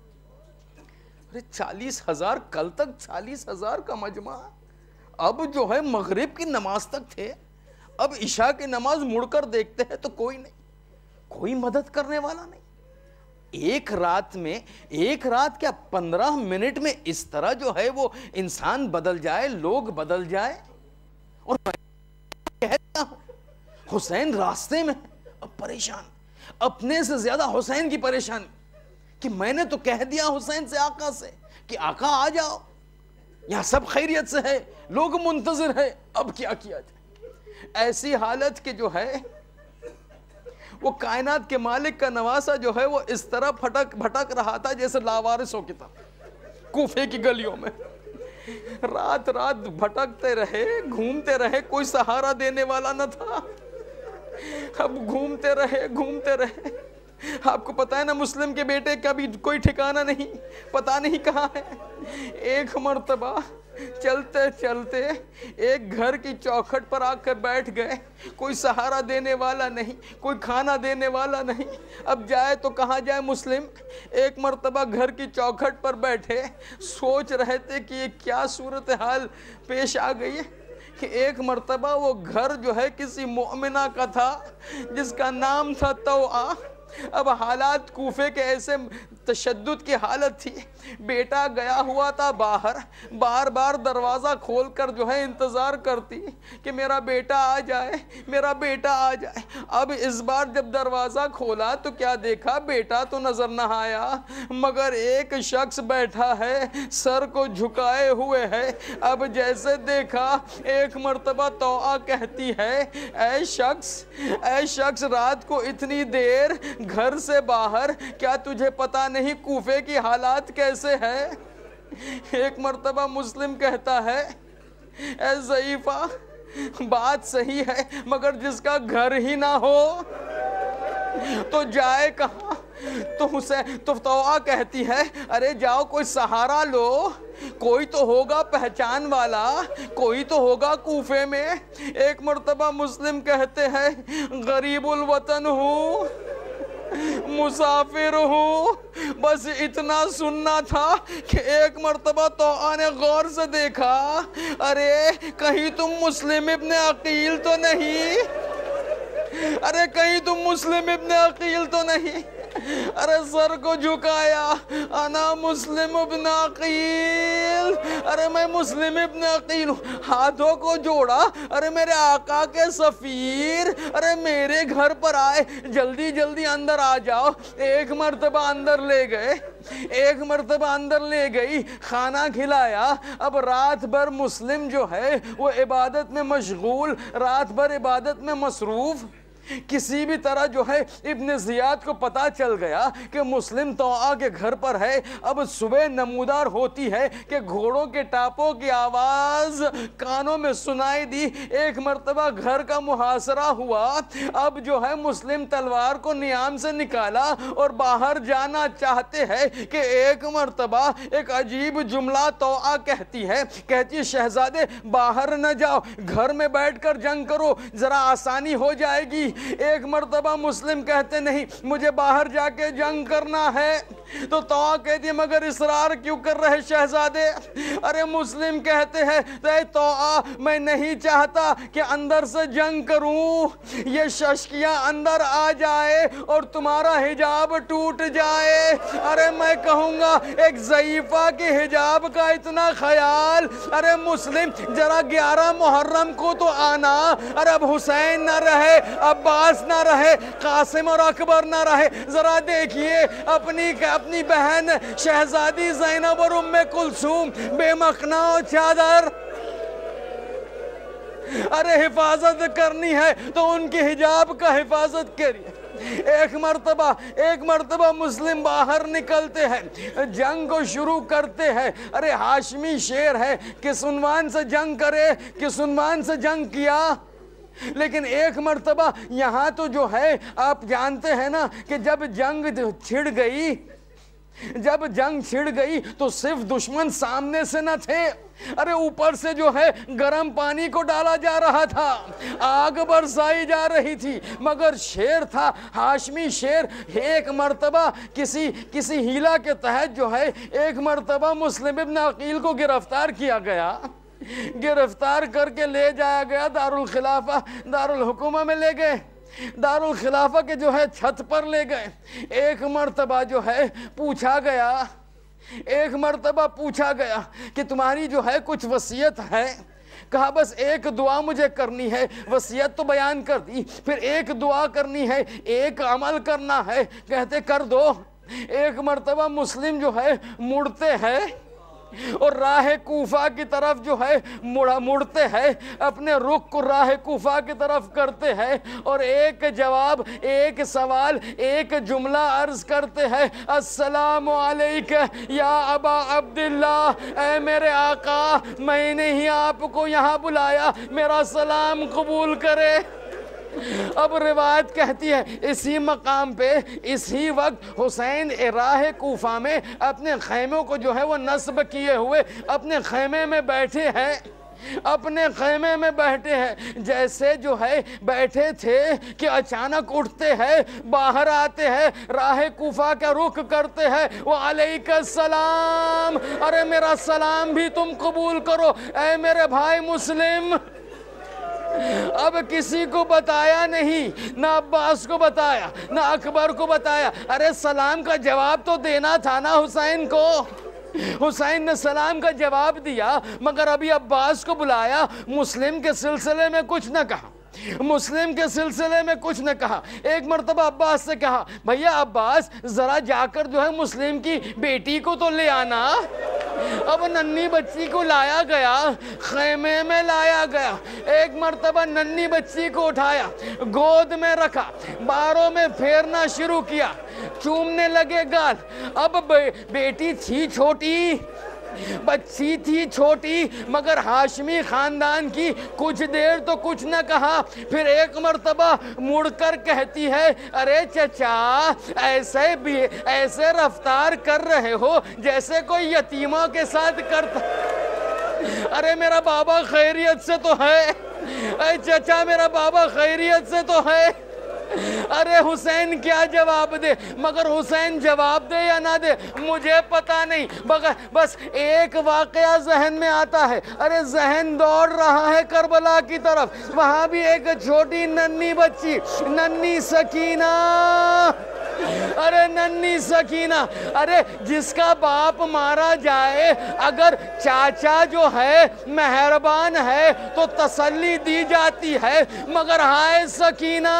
40,000 کل تک 40,000 کا مجمع، اب جو ہے مغرب کی نماز تک تھے، اب عشاء کی نماز مڑ کر دیکھتے ہیں تو کوئی نہیں، کوئی مدد کرنے والا نہیں. ایک رات میں، ایک رات کیا 15 منٹ میں اس طرح جو ہے وہ انسان بدل جائے، لوگ بدل جائے. اور میں کہتا ہوں حسین راستے میں اب پریشان، اپنے سے زیادہ حسین کی پریشانی کہ میں نے تو کہہ دیا حسین سے، آقا سے، کہ آقا آ جاؤ، یہاں سب خیریت سے ہے، لوگ منتظر ہے، اب کیا کیا جائے. ایسی حالت کہ جو ہے وہ کائنات کے مالک کا نواسہ جو ہے وہ اس طرح بھٹک رہا تھا جیسے لاوارثوں کی طرح کوفے کی گلیوں میں. رات رات بھٹکتے رہے، گھومتے رہے، کوئی سہارا دینے والا نہ تھا. اب گھومتے رہے. آپ کو پتا ہے نا مسلم کے بیٹے کا بھی کوئی ٹھکانہ نہیں، پتا نہیں کہاں ہے. ایک مرتبہ چلتے چلتے ایک گھر کی چوکھٹ پر آ کر بیٹھ گئے. کوئی سہارا دینے والا نہیں، کوئی کھانا دینے والا نہیں. اب جائے تو کہاں جائے مسلم. ایک مرتبہ گھر کی چوکھٹ پر بیٹھے سوچ رہے تھے کہ یہ کیا صورتحال پیش آ گئی کہ ایک مرتبہ وہ گھر جو ہے کسی مؤمنہ کا تھا جس کا نام تھا توعہ. اب حالات کوفے کے ایسے تشدد کی حالت تھی. بیٹا گیا ہوا تھا باہر, بار بار دروازہ کھول کر جو ہے انتظار کرتی کہ میرا بیٹا آ جائے, میرا بیٹا آ جائے. اب اس بار جب دروازہ کھولا تو کیا دیکھا, بیٹا تو نظر نہ آیا, مگر ایک شخص بیٹھا ہے, سر کو جھکائے ہوئے ہے. اب جیسے دیکھا, ایک مرتبہ توآ کہتی ہے, اے شخص رات کو اتنی دیر گھر سے باہر, کیا تجھے پتا نہیں کوفے کی حالات کیسے ہے؟ ایک مرتبہ مسلم کہتا ہے, اے ضعیفہ, بات صحیح ہے, مگر جس کا گھر ہی نہ ہو تو جائے کہاں؟ تو توآ کہتی ہے, ارے جاؤ کوئی سہارا لو, کوئی تو ہوگا پہچان والا, کوئی تو ہوگا کوفے میں. ایک مرتبہ مسلم کہتے ہیں, غریب الوطن ہوں, مسافر ہوں. بس اتنا سننا تھا کہ ایک مرتبہ توآ نے غور سے دیکھا, ارے کہیں تم مسلم ابن عقیل تو نہیں, ارے کہیں تم مسلم ابن عقیل تو نہیں. ارے سر کو جھکایا, انا مسلم ابن عقیل, ارے میں مسلم ابن عقیل ہوں. ہاتھوں کو جوڑا, ارے میرے آقا کے سفیر, ارے میرے گھر پر آئے, جلدی جلدی اندر آ جاؤ. ایک مرتبہ اندر لے گئی, کھانا کھلایا. اب رات بھر مسلم جو ہے وہ عبادت میں مشغول, رات بھر عبادت میں مصروف. کسی بھی طرح جو ہے ابن زیاد کو پتا چل گیا کہ مسلم توآ کے گھر پر ہے. اب صبح نمودار ہوتی ہے کہ گھوڑوں کے ٹاپوں کی آواز کانوں میں سنائی دی. ایک مرتبہ گھر کا محاصرہ ہوا. اب جو ہے مسلم تلوار کو نیام سے نکالا اور باہر جانا چاہتے ہیں کہ ایک مرتبہ ایک عجیب جملہ توآ کہتی ہے, شہزادے باہر نہ جاؤ, گھر میں بیٹھ کر جنگ کرو, ذرا آسانی ہو جائے گی. ایک مرتبہ مسلم کہتے نہیں, مجھے باہر جا کے جنگ کرنا ہے. تو توآ کہتی ہے, مگر اصرار کیوں کر رہے شہزادے؟ ارے مسلم کہتے ہیں, اے توآ, میں نہیں چاہتا کہ اندر سے جنگ کروں, یہ ششکیاں اندر آ جائے اور تمہارا حجاب ٹوٹ جائے. ارے میں کہوں گا ایک ضعیفہ کے حجاب کا اتنا خیال. ارے مسلم, ذرا 11 محرم کو تو آنا. ارے اب حسین نہ رہے, عباس نہ رہے, قاسم اور اکبر نہ رہے, ذرا دیکھیے اپنی بہن شہزادی زینب اور ام کلثوم بے مخنا و چادر. ارے حفاظت کرنی ہے تو ان کی حجاب کا حفاظت کریے. ایک مرتبہ مسلم باہر نکلتے ہیں, جنگ کو شروع کرتے ہیں. ارے ہاشمی شیر ہے, کس عنوان سے جنگ کرے, کس عنوان سے جنگ کیا. لیکن ایک مرتبہ یہاں تو جو ہے آپ جانتے ہیں نا کہ جب جنگ چھڑ گئی تو صرف دشمن سامنے سے نہ تھے, ارے اوپر سے جو ہے گرم پانی کو ڈالا جا رہا تھا, آگ برسائی جا رہی تھی. مگر شیر تھا, ہاشمی شیر. ایک مرتبہ کسی ہیلا کے تحت جو ہے ایک مرتبہ مسلم ابن عقیل کو گرفتار کیا گیا. گرفتار کر کے لے جایا گیا دارالخلافہ, دارالحکومہ میں لے گئے, دارالخلافہ کے جو ہے چھت پر لے گئے. ایک مرتبہ جو ہے پوچھا گیا کہ تمہاری جو ہے کچھ وصیت ہے. کہا بس ایک دعا مجھے کرنی ہے. وصیت تو بیان کر دی, پھر ایک دعا کرنی ہے, ایک عمل کرنا ہے. کہتے کر دو. ایک مرتبہ مسلم جو ہے مڑتے ہیں اور راہ کوفہ کی طرف جو ہے مڑتے ہیں, اپنے رخ کو راہ کوفہ کی طرف کرتے ہیں اور ایک جواب, ایک سوال, ایک جملہ عرض کرتے ہیں, السلام علیکہ یا ابا عبداللہ, اے میرے آقا, میں نے ہی آپ کو یہاں بلایا, میرا سلام قبول کرے. اب روایت کہتی ہے اسی مقام پہ اسی وقت حسین راہ کوفہ میں اپنے خیموں کو جو ہے وہ نصب کیے ہوئے اپنے خیمے میں بیٹھے ہیں. جیسے جو ہے بیٹھے تھے کہ اچانک اٹھتے ہیں, باہر آتے ہیں, راہ کوفہ کا رخ کرتے ہیں, وعلیک السلام, ارے میرا سلام بھی تم قبول کرو اے میرے بھائی مسلم. اب کسی کو بتایا نہیں، نہ عباس کو بتایا، نہ اکبر کو بتایا. ارے سلام کا جواب تو دینا تھا نا حسین کو. حسین نے سلام کا جواب دیا، مگر ابھی عباس کو بلایا، مسلم کے سلسلے میں کچھ نہ کہا. مسلم کے سلسلے میں کچھ نہ کہا. ایک مرتبہ عباس سے کہا، بھیا عباس ذرا جا کر جو ہے مسلم کی بیٹی کو تو لے آنا. اب ننھی بچی کو لایا گیا، خیمے میں لایا گیا. ایک مرتبہ ننھی بچی کو اٹھایا، گود میں رکھا، باروں میں پھیرنا شروع کیا، چومنے لگے گال. اب بیٹی تھی چھوٹی، بچی تھی چھوٹی، مگر ہاشمی خاندان کی. کچھ دیر تو کچھ نہ کہا، پھر ایک مرتبہ مڑ کر کہتی ہے، ارے چچا ایسے رفتار کر رہے ہو جیسے کوئی یتیموں کے ساتھ کرتا. ارے میرا بابا خیریت سے تو ہے، اے چچا میرا بابا خیریت سے تو ہے. ارے حسین کیا جواب دے؟ مگر حسین جواب دے یا نہ دے مجھے پتا نہیں، بس ایک واقعہ ذہن میں آتا ہے. ارے ذہن دوڑ رہا ہے کربلا کی طرف، وہاں بھی ایک چھوٹی ننھی بچی، ننھی سکینہ. ارے ننھی سکینہ، ارے جس کا باپ مارا جائے اگر چاچا جو ہے مہربان ہے تو تسلی دی جاتی ہے، مگر ہائے سکینہ،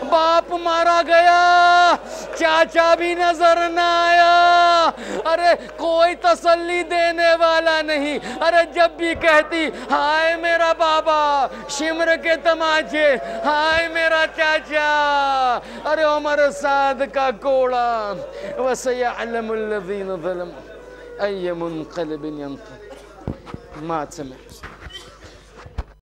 باپ مارا گیا، چاچا بھی نظر نہ آیا. ارے کوئی تسلی دینے والا نہیں. ارے جب بھی کہتی ہائے میرا بابا، شمر کے تماچے، ہائے میرا چاچا. ارے عمر سعد کا کوڑا، وَسَيَعْلَمُ الَّذِينَ ظَلَمُوا أَيَّ مُنْقَلِبٍ يَنْقَلِبُونَ. ما سمعت.